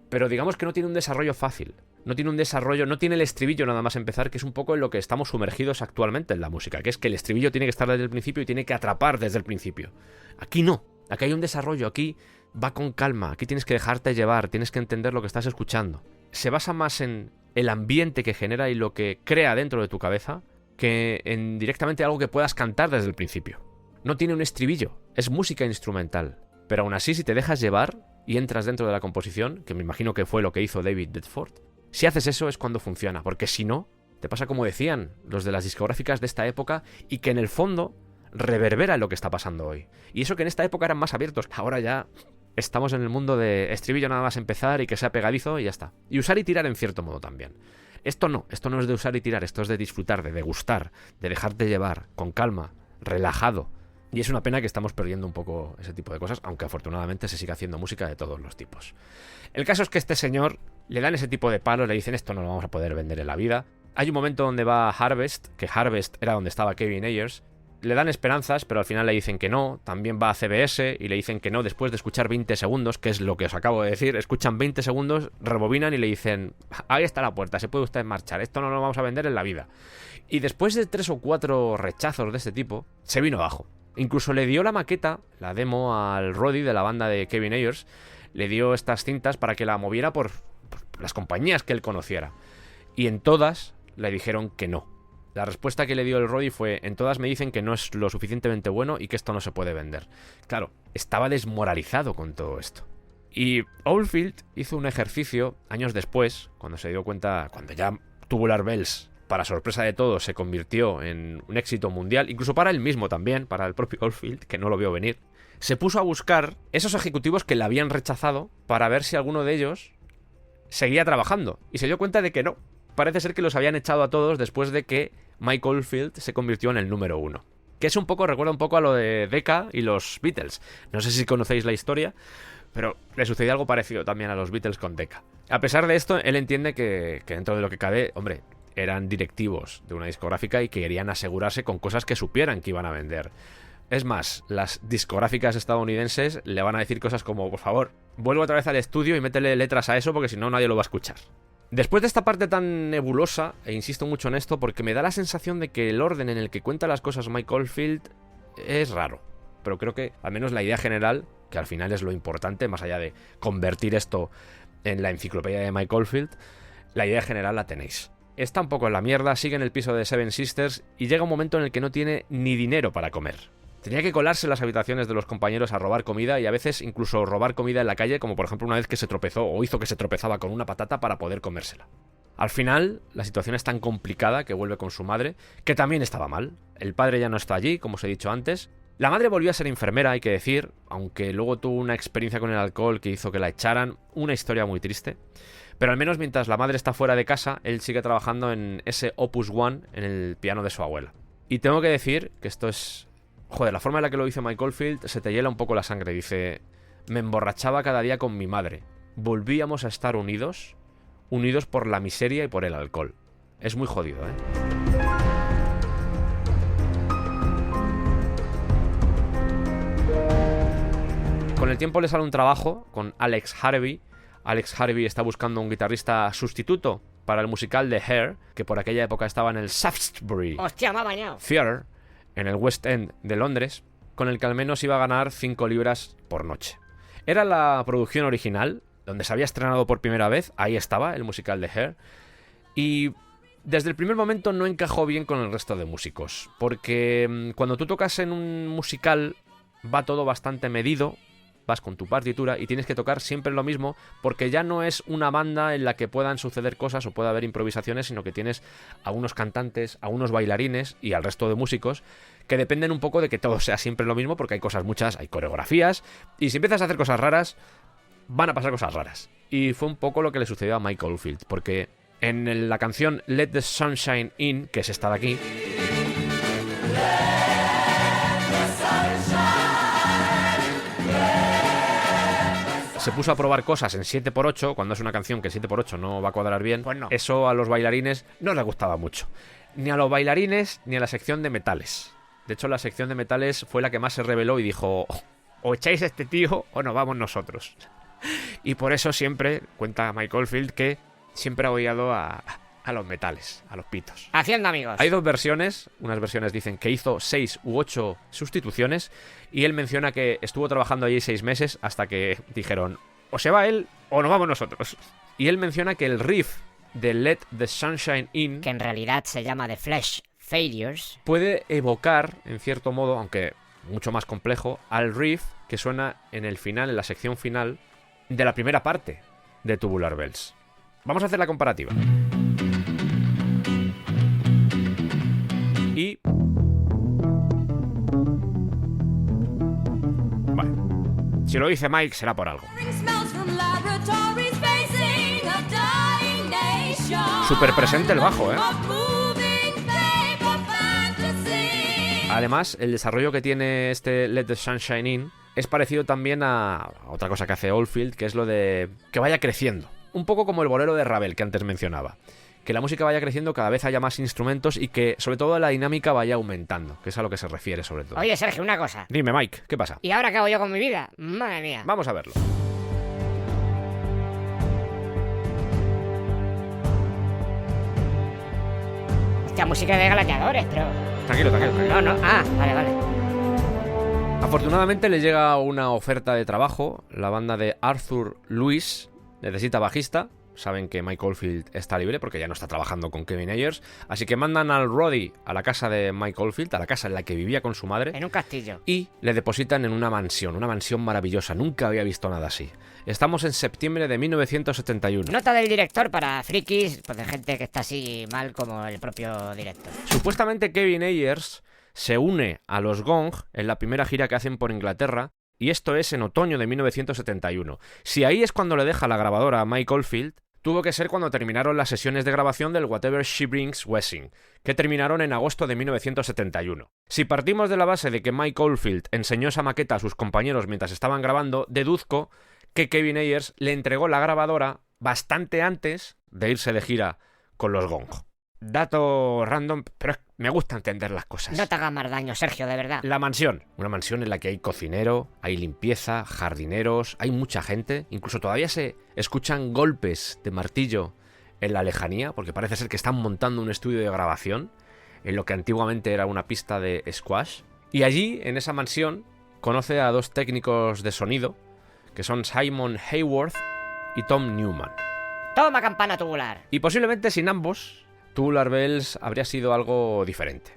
Pero digamos que no tiene un desarrollo fácil. No tiene un desarrollo, no tiene el estribillo nada más empezar, que es un poco en lo que estamos sumergidos actualmente en la música, que es que el estribillo tiene que estar desde el principio y tiene que atrapar desde el principio. Aquí no, aquí hay un desarrollo, aquí va con calma, aquí tienes que dejarte llevar, tienes que entender lo que estás escuchando. Se basa más en el ambiente que genera y lo que crea dentro de tu cabeza que en directamente algo que puedas cantar desde el principio. No tiene un estribillo, es música instrumental, pero aún así si te dejas llevar y entras dentro de la composición, que me imagino que fue lo que hizo David Bedford, si haces eso es cuando funciona, porque si no, te pasa como decían los de las discográficas de esta época y que en el fondo reverbera lo que está pasando hoy. Y eso que en esta época eran más abiertos, ahora ya estamos en el mundo de estribillo nada más empezar y que sea pegadizo y ya está. Y usar y tirar en cierto modo también. Esto no es de usar y tirar, esto es de disfrutar, de degustar, de dejarte llevar, con calma, relajado. Y es una pena que estamos perdiendo un poco ese tipo de cosas, aunque afortunadamente se sigue haciendo música de todos los tipos. El caso es que este señor le dan ese tipo de palos, le dicen esto no lo vamos a poder vender en la vida. Hay un momento donde va a Harvest, que Harvest era donde estaba Kevin Ayers. Le dan esperanzas, pero al final le dicen que no. También va a CBS y le dicen que no después de escuchar 20 segundos, que es lo que os acabo de decir. Escuchan 20 segundos, rebobinan y le dicen ahí está la puerta, se puede usted marchar, esto no lo vamos a vender en la vida. Y después de 3 o 4 rechazos de este tipo, se vino abajo. Incluso le dio la maqueta, la demo al Roddy de la banda de Kevin Ayers. Le dio estas cintas para que la moviera por las compañías que él conociera. Y en todas le dijeron que no. La respuesta que le dio el Roddy fue: en todas me dicen que no es lo suficientemente bueno y que esto no se puede vender. Claro, estaba desmoralizado con todo esto. Y Oldfield hizo un ejercicio años después, cuando se dio cuenta, cuando ya Tubular Bells, para sorpresa de todos, se convirtió en un éxito mundial, incluso para él mismo también, para el propio Oldfield, que no lo vio venir. se puso a buscar esos ejecutivos que le habían rechazado para ver si alguno de ellos seguía trabajando. Y se dio cuenta de que no. Parece ser que los habían echado a todos después de que Mike Oldfield se convirtió en el número 1. Que es recuerda un poco a lo de Decca y los Beatles. No sé si conocéis la historia, pero le sucedió algo parecido también a los Beatles con Decca. A pesar de esto, él entiende que dentro de lo que cabe, hombre, eran directivos de una discográfica y querían asegurarse con cosas que supieran que iban a vender. Es más, las discográficas estadounidenses le van a decir cosas como, por favor, vuelve otra vez al estudio y métele letras a eso porque si no nadie lo va a escuchar. Después de esta parte tan nebulosa, e insisto mucho en esto porque me da la sensación de que el orden en el que cuenta las cosas Mike Oldfield es raro. Pero creo que al menos la idea general, que al final es lo importante, más allá de convertir esto en la enciclopedia de Mike Oldfield, la idea general la tenéis. Está un poco en la mierda, sigue en el piso de Seven Sisters y llega un momento en el que no tiene ni dinero para comer. Tenía que colarse en las habitaciones de los compañeros a robar comida y a veces incluso robar comida en la calle, como por ejemplo una vez que se tropezó o hizo que se tropezaba con una patata para poder comérsela. Al final, la situación es tan complicada que vuelve con su madre, que también estaba mal. El padre ya no está allí, como os he dicho antes. La madre volvió a ser enfermera, hay que decir, aunque luego tuvo una experiencia con el alcohol que hizo que la echaran, una historia muy triste. Pero al menos mientras la madre está fuera de casa, él sigue trabajando en ese Opus One, en el piano de su abuela. Y tengo que decir que esto es... Joder, la forma en la que lo dice Mike Oldfield se te hiela un poco la sangre. Dice, me emborrachaba cada día con mi madre. Volvíamos a estar unidos por la miseria y por el alcohol. Es muy jodido, ¿eh? Con el tiempo le sale un trabajo con Alex Harvey. Alex Harvey está buscando un guitarrista sustituto para el musical de Hair, que por aquella época estaba en el Shaftesbury Hostia, me ha bañado. Theatre, en el West End de Londres, con el que al menos iba a ganar 5 libras por noche. Era la producción original, donde se había estrenado por primera vez, ahí estaba, el musical de Hair, y desde el primer momento no encajó bien con el resto de músicos, porque cuando tú tocas en un musical va todo bastante medido, vas con tu partitura y tienes que tocar siempre lo mismo, porque ya no es una banda en la que puedan suceder cosas o pueda haber improvisaciones, sino que tienes a unos cantantes, a unos bailarines y al resto de músicos que dependen un poco de que todo sea siempre lo mismo, porque hay cosas muchas, hay coreografías, y si empiezas a hacer cosas raras, van a pasar cosas raras. Y fue un poco lo que le sucedió a Mike Oldfield, porque en la canción Let the Sunshine In, que es esta de aquí, se puso a probar cosas en 7x8, cuando es una canción que 7x8 no va a cuadrar bien. Pues no. Eso a los bailarines no les gustaba mucho. Ni a los bailarines, ni a la sección de metales. De hecho, la sección de metales fue la que más se rebeló y dijo, o echáis a este tío o nos vamos nosotros. Y por eso siempre, cuenta Mike Oldfield, que siempre ha odiado a los metales, a los pitos. Haciendo amigos. Hay dos versiones. Unas versiones dicen que hizo 6 u 8 sustituciones y él menciona que estuvo trabajando allí 6 meses hasta que dijeron o se va él o nos vamos nosotros. Y él menciona que el riff de Let the Sunshine In, Que en realidad se llama The Flesh Failures, puede evocar, en cierto modo, aunque mucho más complejo, al riff que suena en el final, en la sección final de la primera parte de Tubular Bells. Vamos a hacer la comparativa. Y... Vale. Si lo dice Mike, será por algo. Súper presente el bajo, ¿eh? Además, el desarrollo que tiene este Let the Sunshine In es parecido también a otra cosa que hace Oldfield, que es lo de que vaya creciendo. Un poco como el bolero de Ravel que antes mencionaba. Que la música vaya creciendo, cada vez haya más instrumentos y que, sobre todo, la dinámica vaya aumentando, que es a lo que se refiere, sobre todo. Oye, Sergio, una cosa. Dime, Mike, ¿qué pasa? ¿Y ahora qué hago yo con mi vida? Madre mía. Vamos a verlo. Hostia, música de gladiadores, pero... Tranquilo. No. Ah, vale. Afortunadamente le llega una oferta de trabajo. La banda de Arthur Lewis necesita bajista. Saben que Mike Oldfield está libre porque ya no está trabajando con Kevin Ayers. Así que mandan al Roddy a la casa de Mike Oldfield, a la casa en la que vivía con su madre. En un castillo. Y le depositan en una mansión maravillosa. Nunca había visto nada así. Estamos en septiembre de 1971. Nota del director para frikis, pues de gente que está así mal como el propio director. Supuestamente Kevin Ayers se une a los Gong en la primera gira que hacen por Inglaterra y esto es en otoño de 1971. Si ahí es cuando le deja la grabadora a Mike Oldfield, tuvo que ser cuando terminaron las sesiones de grabación del Whatever She Brings Wessing, que terminaron en agosto de 1971. Si partimos de la base de que Mike Oldfield enseñó esa maqueta a sus compañeros mientras estaban grabando, deduzco que Kevin Ayers le entregó la grabadora bastante antes de irse de gira con los Gong. Dato random, pero me gusta entender las cosas. No te hagas más daño, Sergio, de verdad. La mansión. Una mansión en la que hay cocinero, hay limpieza, jardineros, hay mucha gente. Incluso todavía se escuchan golpes de martillo en la lejanía, porque parece ser que están montando un estudio de grabación en lo que antiguamente era una pista de squash. Y allí, en esa mansión, conoce a dos técnicos de sonido, que son Simon Hayworth y Tom Newman. Toma campana tubular. Y posiblemente sin ambos, Tubular Bells habría sido algo diferente.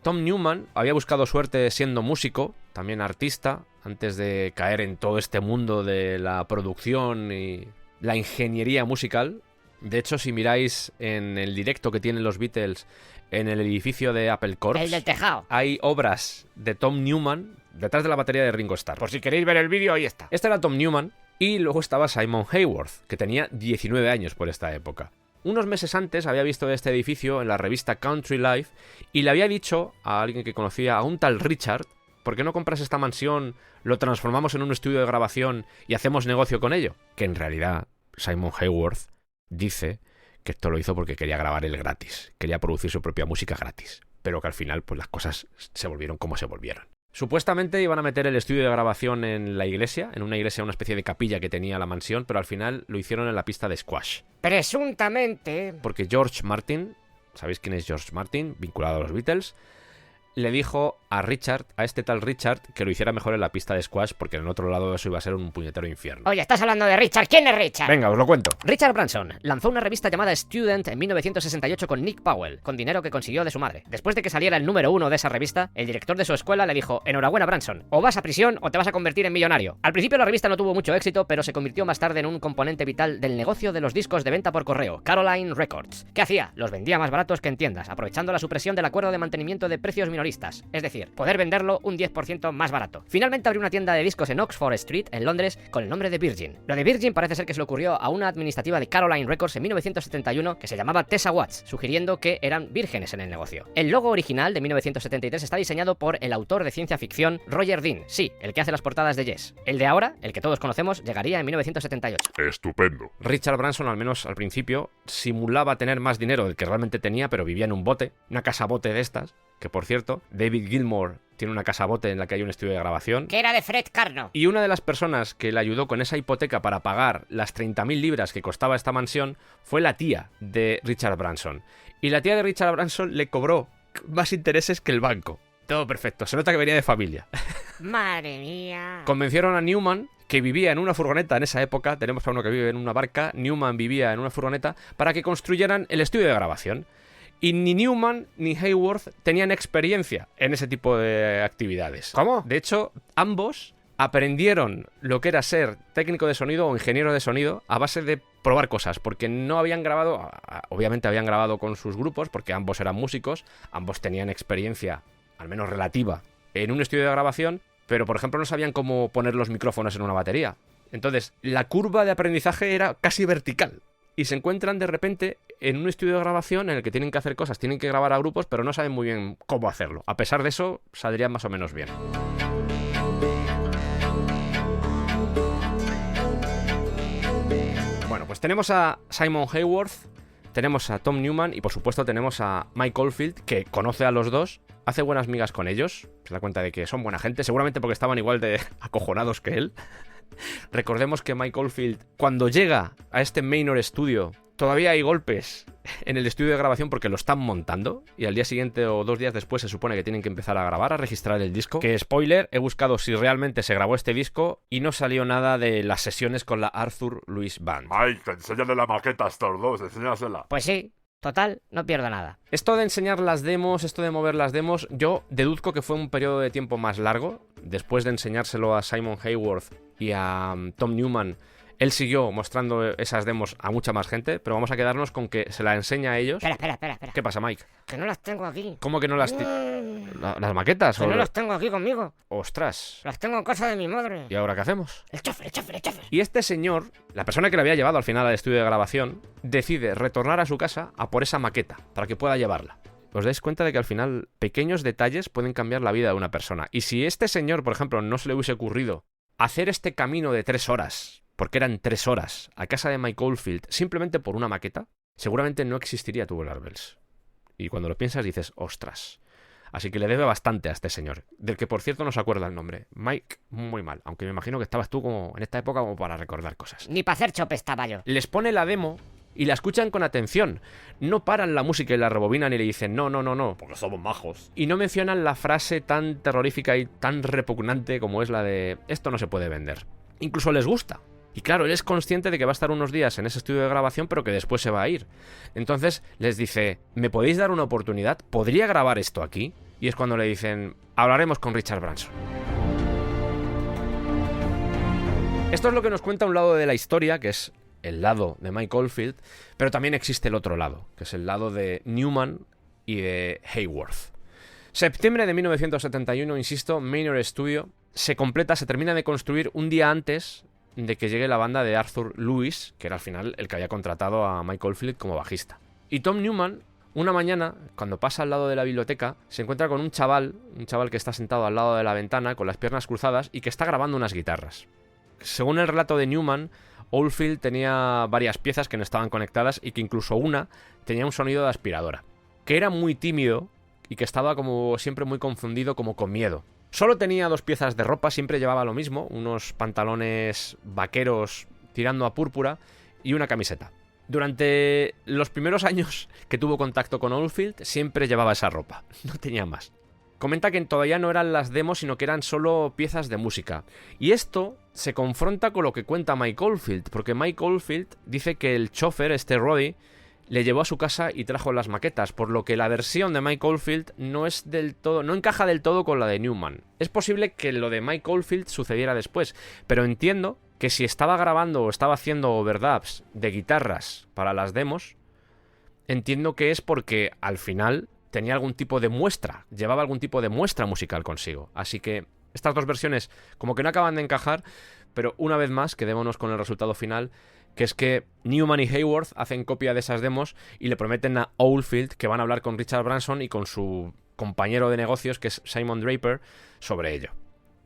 Tom Newman había buscado suerte siendo músico, también artista, antes de caer en todo este mundo de la producción y la ingeniería musical. De hecho, si miráis en el directo que tienen los Beatles en el edificio de Apple Corps, El del tejado. hay obras de Tom Newman detrás de la batería de Ringo Starr. Por si queréis ver el vídeo, ahí está. Este era Tom Newman y luego estaba Simon Hayworth, que tenía 19 años por esta época. Unos meses antes había visto este edificio en la revista Country Life y le había dicho a alguien que conocía, a un tal Richard, ¿por qué no compras esta mansión, lo transformamos en un estudio de grabación y hacemos negocio con ello? Que en realidad Simon Hayworth dice que esto lo hizo porque quería grabar él gratis, quería producir su propia música gratis, pero que al final pues las cosas se volvieron como se volvieron. Supuestamente iban a meter el estudio de grabación en la iglesia, en una iglesia, una especie de capilla que tenía la mansión, pero al final lo hicieron en la pista de squash. Presuntamente. Porque George Martin, ¿sabéis quién es George Martin? Vinculado a los Beatles, le dijo a Richard, a este tal Richard, que lo hiciera mejor en la pista de squash, porque en el otro lado eso iba a ser un puñetero infierno. Oye, estás hablando de Richard. ¿Quién es Richard? Venga, os lo cuento. Richard Branson lanzó una revista llamada Student en 1968 con Nick Powell, con dinero que consiguió de su madre. Después de que saliera el número 1 de esa revista, el director de su escuela le dijo: enhorabuena, Branson, o vas a prisión o te vas a convertir en millonario. Al principio la revista no tuvo mucho éxito, pero se convirtió más tarde en un componente vital del negocio de los discos de venta por correo, Caroline Records. ¿Qué hacía? Los vendía más baratos que en tiendas, aprovechando la supresión del acuerdo de mantenimiento de precios minoristas, es decir, poder venderlo un 10% más barato. Finalmente abrió una tienda de discos en Oxford Street, en Londres, con el nombre de Virgin. Lo de Virgin parece ser que se le ocurrió a una administrativa de Caroline Records en 1971 que se llamaba Tessa Watts, sugiriendo que eran vírgenes en el negocio. El logo original de 1973 está diseñado por el autor de ciencia ficción Roger Dean, sí, el que hace las portadas de Yes. El de ahora, el que todos conocemos, llegaría en 1978. Estupendo. Richard Branson, al menos al principio, simulaba tener más dinero del que realmente tenía, pero vivía en un bote, una casa bote de estas, que por cierto, David Gilmour tiene una casa bote en la que hay un estudio de grabación. Que era de Fred Carno. Y una de las personas que le ayudó con esa hipoteca para pagar las 30.000 libras que costaba esta mansión fue la tía de Richard Branson. Y la tía de Richard Branson le cobró más intereses que el banco. Todo perfecto, se nota que venía de familia. Madre mía. Convencieron a Newman, que vivía en una furgoneta en esa época, tenemos a uno que vive en una barca, Newman vivía en una furgoneta, para que construyeran el estudio de grabación. Y ni Newman ni Hayworth tenían experiencia en ese tipo de actividades. ¿Cómo? De hecho, ambos aprendieron lo que era ser técnico de sonido o ingeniero de sonido a base de probar cosas, porque no habían grabado, obviamente habían grabado con sus grupos, porque ambos eran músicos, ambos tenían experiencia, al menos relativa, en un estudio de grabación, pero por ejemplo no sabían cómo poner los micrófonos en una batería. Entonces, la curva de aprendizaje era casi vertical. Y se encuentran de repente en un estudio de grabación en el que tienen que hacer cosas, tienen que grabar a grupos, pero no saben muy bien cómo hacerlo. A pesar de eso, saldrían más o menos bien. Bueno, pues tenemos a Simon Hayworth, tenemos a Tom Newman y por supuesto tenemos a Mike Oldfield, que conoce a los dos, hace buenas migas con ellos, se da cuenta de que son buena gente, seguramente porque estaban igual de acojonados que él. Recordemos que Mike Oldfield, cuando llega a este Manor Studio, todavía hay golpes en el estudio de grabación porque lo están montando y al día siguiente o 2 días después se supone que tienen que empezar a grabar, a registrar el disco. Que spoiler, he buscado si realmente se grabó este disco y no salió nada de las sesiones con la Arthur Lewis Band. Mike, enséñale la maqueta a estos dos, enséñasela. Pues sí, total, no pierdo nada. Esto de enseñar las demos, esto de mover las demos, yo deduzco que fue un periodo de tiempo más largo. Después de enseñárselo a Simon Hayworth y a Tom Newman Él siguió mostrando esas demos a mucha más gente, pero vamos a quedarnos con que se la enseña a ellos. Espera. ¿Qué pasa, Mike? Que no las tengo aquí. ¿Cómo que no las... ¿Las maquetas? Que no las tengo aquí conmigo. ¡Ostras! Las tengo en casa de mi madre. ¿Y ahora qué hacemos? El chofer. Y este señor, la persona que le había llevado al final al estudio de grabación, decide retornar a su casa a por esa maqueta, para que pueda llevarla. Os dais cuenta de que al final pequeños detalles pueden cambiar la vida de una persona. Y si este señor, por ejemplo, no se le hubiese ocurrido hacer este camino de 3 horas, porque eran 3 horas, a casa de Mike Oldfield, simplemente por una maqueta, seguramente no existiría Tubular Bells. Y cuando lo piensas dices, ostras. Así que le debe bastante a este señor, del que por cierto no se acuerda el nombre. Mike, muy mal, aunque me imagino que estabas tú como en esta época como para recordar cosas. Ni para hacer chope estaba yo. Les pone la demo y la escuchan con atención. No paran la música y la rebobinan y le dicen no, porque somos majos. Y no mencionan la frase tan terrorífica y tan repugnante como es la de esto no se puede vender. Incluso les gusta. Y claro, él es consciente de que va a estar unos días en ese estudio de grabación, pero que después se va a ir. Entonces les dice, ¿me podéis dar una oportunidad? ¿Podría grabar esto aquí? Y es cuando le dicen, hablaremos con Richard Branson. Esto es lo que nos cuenta un lado de la historia, que es el lado de Mike Oldfield, pero también existe el otro lado, que es el lado de Newman y de Hayworth. Septiembre de 1971, insisto, Manor Studio se termina de construir un día antes de que llegue la banda de Arthur Lewis, que era al final el que había contratado a Mike Oldfield como bajista. Y Tom Newman, una mañana, cuando pasa al lado de la biblioteca, se encuentra con un chaval que está sentado al lado de la ventana con las piernas cruzadas y que está grabando unas guitarras. Según el relato de Newman, Oldfield tenía varias piezas que no estaban conectadas y que incluso una tenía un sonido de aspiradora, que era muy tímido y que estaba como siempre muy confundido, como con miedo. Solo tenía 2 piezas de ropa, siempre llevaba lo mismo, unos pantalones vaqueros tirando a púrpura y una camiseta. Durante los primeros años que tuvo contacto con Oldfield, siempre llevaba esa ropa, no tenía más. Comenta que todavía no eran las demos, sino que eran solo piezas de música. Y esto se confronta con lo que cuenta Mike Oldfield, porque Mike Oldfield dice que el chofer, este Roddy, le llevó a su casa y trajo las maquetas, por lo que la versión de Mike Oldfield no encaja del todo con la de Newman. Es posible que lo de Mike Oldfield sucediera después, pero entiendo que si estaba grabando o estaba haciendo overdubs de guitarras para las demos, entiendo que es porque al final tenía algún tipo de muestra, llevaba algún tipo de muestra musical consigo. Así que estas 2 versiones como que no acaban de encajar, pero una vez más quedémonos con el resultado final, que es que Newman y Hayworth hacen copia de esas demos y le prometen a Oldfield que van a hablar con Richard Branson y con su compañero de negocios, que es Simon Draper, sobre ello.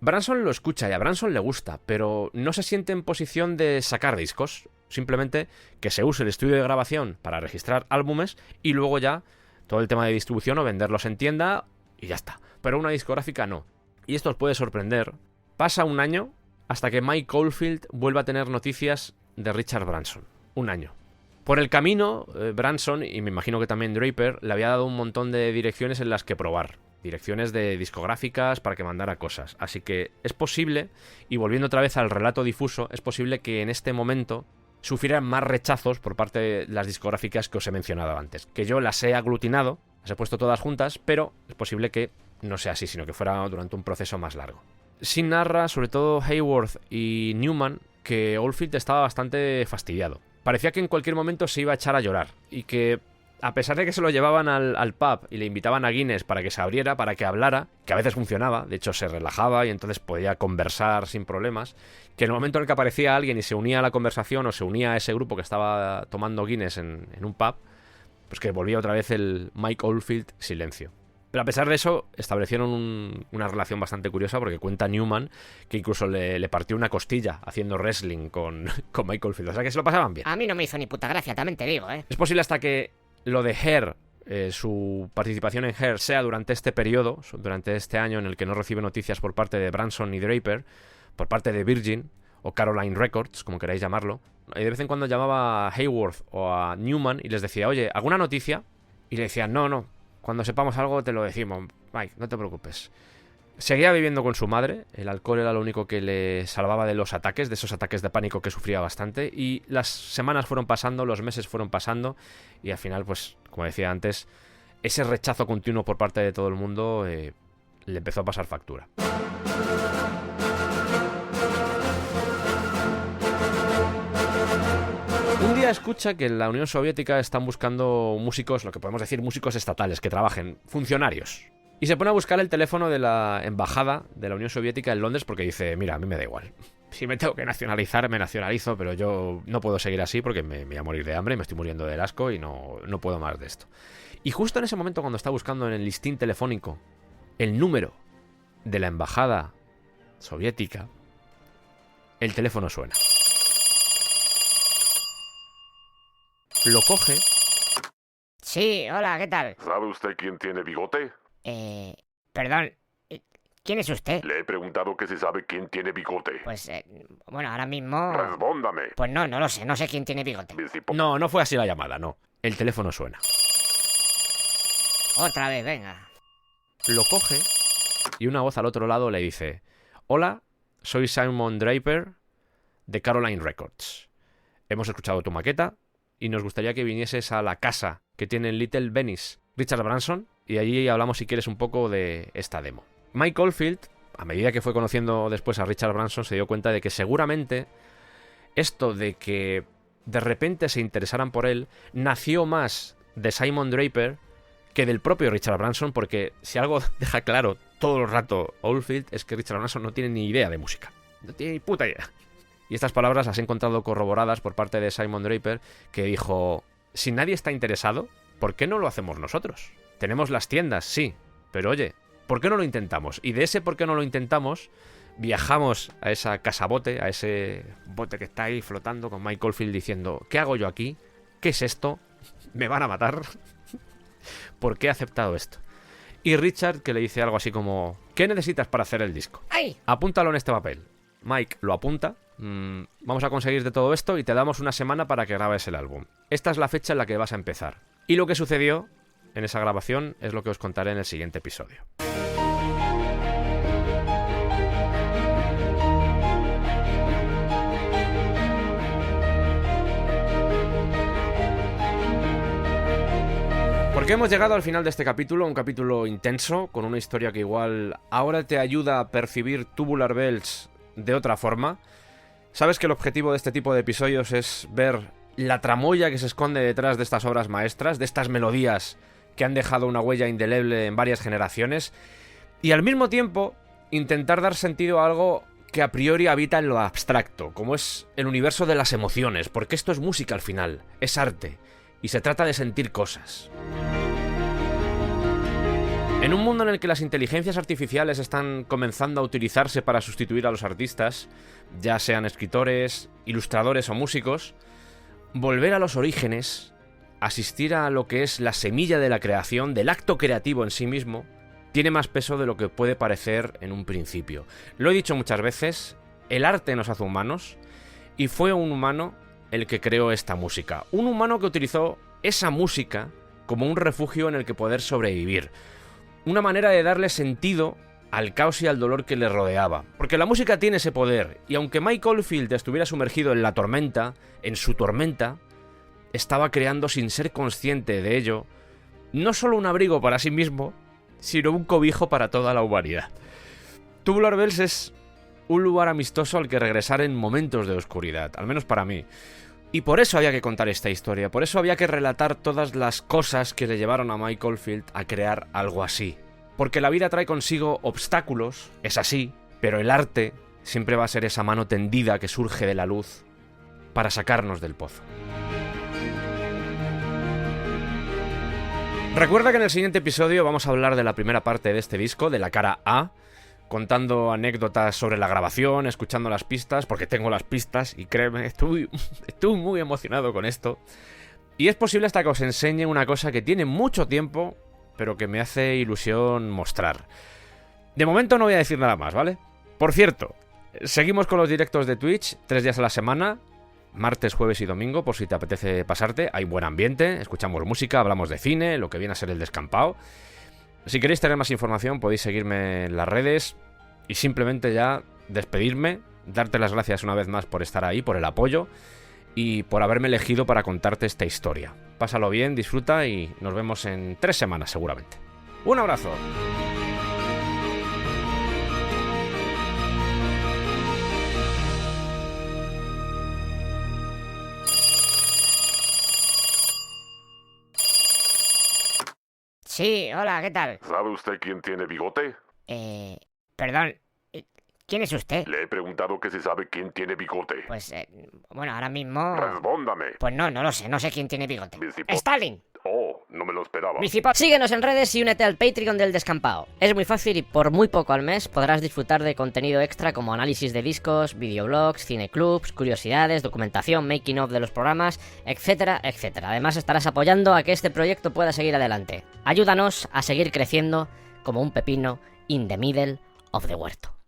Branson lo escucha y a Branson le gusta, pero no se siente en posición de sacar discos, simplemente que se use el estudio de grabación para registrar álbumes y luego ya todo el tema de distribución o venderlos en tienda y ya está. Pero una discográfica no. Y esto os puede sorprender. Pasa un año hasta que Mike Oldfield vuelva a tener noticias de Richard Branson. Un año. Por el camino, Branson, y me imagino que también Draper, le había dado un montón de direcciones en las que probar. Direcciones de discográficas para que mandara cosas. Así que es posible, y volviendo otra vez al relato difuso, es posible que en este momento sufrieran más rechazos por parte de las discográficas que os he mencionado antes. Que yo las he aglutinado, las he puesto todas juntas, pero es posible que no sea así, sino que fuera durante un proceso más largo. Sí narra, sobre todo Hayworth y Newman, que Oldfield estaba bastante fastidiado. Parecía que en cualquier momento se iba a echar a llorar y que, a pesar de que se lo llevaban al pub y le invitaban a Guinness para que se abriera, para que hablara, que a veces funcionaba, de hecho se relajaba y entonces podía conversar sin problemas, que en el momento en el que aparecía alguien y se unía a la conversación o se unía a ese grupo que estaba tomando Guinness en un pub, pues que volvía otra vez el Mike Oldfield silencio. Pero a pesar de eso, establecieron una relación bastante curiosa, porque cuenta Newman que incluso le partió una costilla haciendo wrestling con Mike Oldfield. O sea que se lo pasaban bien. A mí no me hizo ni puta gracia, también te digo, ¿eh? Es posible hasta que lo de Hair, su participación en Hair, sea durante este periodo, durante este año en el que no recibe noticias por parte de Branson ni Draper, por parte de Virgin o Caroline Records, como queráis llamarlo. Y de vez en cuando llamaba a Hayworth o a Newman y les decía, oye, ¿alguna noticia? Y le decían, no. Cuando sepamos algo te lo decimos, Mike, no te preocupes. Seguía viviendo con su madre, el alcohol era lo único que le salvaba de los ataques, de esos ataques de pánico que sufría bastante, y las semanas fueron pasando, los meses fueron pasando, y al final, pues, como decía antes, ese rechazo continuo por parte de todo el mundo le empezó a pasar factura. día escucha que en la Unión Soviética están buscando músicos, lo que podemos decir músicos estatales, que trabajen, funcionarios. Y se pone a buscar el teléfono de la embajada de la Unión Soviética en Londres porque dice, mira, a mí me da igual. Si me tengo que nacionalizar, me nacionalizo, pero yo no puedo seguir así porque me voy a morir de hambre, me estoy muriendo del asco y no puedo más de esto. Y justo en ese momento, cuando está buscando en el listín telefónico el número de la embajada soviética, el teléfono suena. Lo coge. Sí, hola, ¿qué tal? ¿Sabe usted quién tiene bigote? Perdón, ¿quién es usted? Le he preguntado que si sabe quién tiene bigote. Pues, bueno, ahora mismo... Respóndame. Pues no lo sé, no sé quién tiene bigote. No fue así la llamada, no. El teléfono suena. Otra vez, venga. Lo coge y una voz al otro lado le dice, hola, soy Simon Draper de Caroline Records. Hemos escuchado tu maqueta y nos gustaría que vinieses a la casa que tiene en Little Venice Richard Branson y allí hablamos si quieres un poco de esta demo. Mike Oldfield, a medida que fue conociendo después a Richard Branson, se dio cuenta de que seguramente esto de que de repente se interesaran por él nació más de Simon Draper que del propio Richard Branson, porque si algo deja claro todo el rato Oldfield es que Richard Branson no tiene ni idea de música. No tiene ni puta idea. Y estas palabras las he encontrado corroboradas por parte de Simon Draper, que dijo, si nadie está interesado, ¿por qué no lo hacemos nosotros? Tenemos las tiendas, sí, pero oye, ¿por qué no lo intentamos? Y de ese por qué no lo intentamos, viajamos a esa casabote, a ese bote que está ahí flotando con Mike Oldfield diciendo, ¿qué hago yo aquí? ¿Qué es esto? ¿Me van a matar? ¿Por qué he aceptado esto? Y Richard, que le dice algo así como, ¿qué necesitas para hacer el disco? ¡Ay! Apúntalo en este papel. Mike lo apunta. Vamos a conseguir de todo esto y te damos una semana para que grabes el álbum. Esta es la fecha en la que vas a empezar. Y lo que sucedió en esa grabación es lo que os contaré en el siguiente episodio. Porque hemos llegado al final de este capítulo, un capítulo intenso, con una historia que igual ahora te ayuda a percibir Tubular Bells de otra forma. Sabes que el objetivo de este tipo de episodios es ver la tramoya que se esconde detrás de estas obras maestras, de estas melodías que han dejado una huella indeleble en varias generaciones, y al mismo tiempo intentar dar sentido a algo que a priori habita en lo abstracto, como es el universo de las emociones, porque esto es música al final, es arte, y se trata de sentir cosas. En un mundo en el que las inteligencias artificiales están comenzando a utilizarse para sustituir a los artistas, ya sean escritores, ilustradores o músicos, volver a los orígenes, asistir a lo que es la semilla de la creación, del acto creativo en sí mismo, tiene más peso de lo que puede parecer en un principio. Lo he dicho muchas veces, el arte nos hace humanos, y fue un humano el que creó esta música. Un humano que utilizó esa música como un refugio en el que poder sobrevivir. Una manera de darle sentido al caos y al dolor que le rodeaba. Porque la música tiene ese poder, y aunque Mike Oldfield estuviera sumergido en la tormenta, en su tormenta, estaba creando sin ser consciente de ello, no solo un abrigo para sí mismo, sino un cobijo para toda la humanidad. Tubular Bells es un lugar amistoso al que regresar en momentos de oscuridad, al menos para mí. Y por eso había que contar esta historia, por eso había que relatar todas las cosas que le llevaron a Mike Oldfield a crear algo así. Porque la vida trae consigo obstáculos, es así, pero el arte siempre va a ser esa mano tendida que surge de la luz para sacarnos del pozo. Recuerda que en el siguiente episodio vamos a hablar de la primera parte de este disco, de la cara A, contando anécdotas sobre la grabación, escuchando las pistas, porque tengo las pistas y créeme, estoy muy emocionado con esto. Y es posible hasta que os enseñe una cosa que tiene mucho tiempo, pero que me hace ilusión mostrar. De momento no voy a decir nada más, ¿vale? Por cierto, seguimos con los directos de Twitch, 3 días a la semana, martes, jueves y domingo, por si te apetece pasarte. Hay buen ambiente, escuchamos música, hablamos de cine, lo que viene a ser el descampado. Si queréis tener más información podéis seguirme en las redes y simplemente ya despedirme, darte las gracias una vez más por estar ahí, por el apoyo y por haberme elegido para contarte esta historia. Pásalo bien, disfruta y nos vemos en 3 semanas seguramente. ¡Un abrazo! Sí, hola, ¿qué tal? ¿Sabe usted quién tiene bigote? Perdón, ¿quién es usted? Le he preguntado que si sabe quién tiene bigote. Pues, bueno, ahora mismo... Respóndame. Pues no lo sé, no sé quién tiene bigote. Bicipot. ¡Stalin! Oh, no me lo esperaba. Bicipot. Síguenos en redes y únete al Patreon del Descampado. Es muy fácil y por muy poco al mes podrás disfrutar de contenido extra como análisis de discos, videoblogs, cineclubs, curiosidades, documentación, making of de los programas, etcétera, etcétera. Además estarás apoyando a que este proyecto pueda seguir adelante. Ayúdanos a seguir creciendo como un pepino in the middle of the huerto.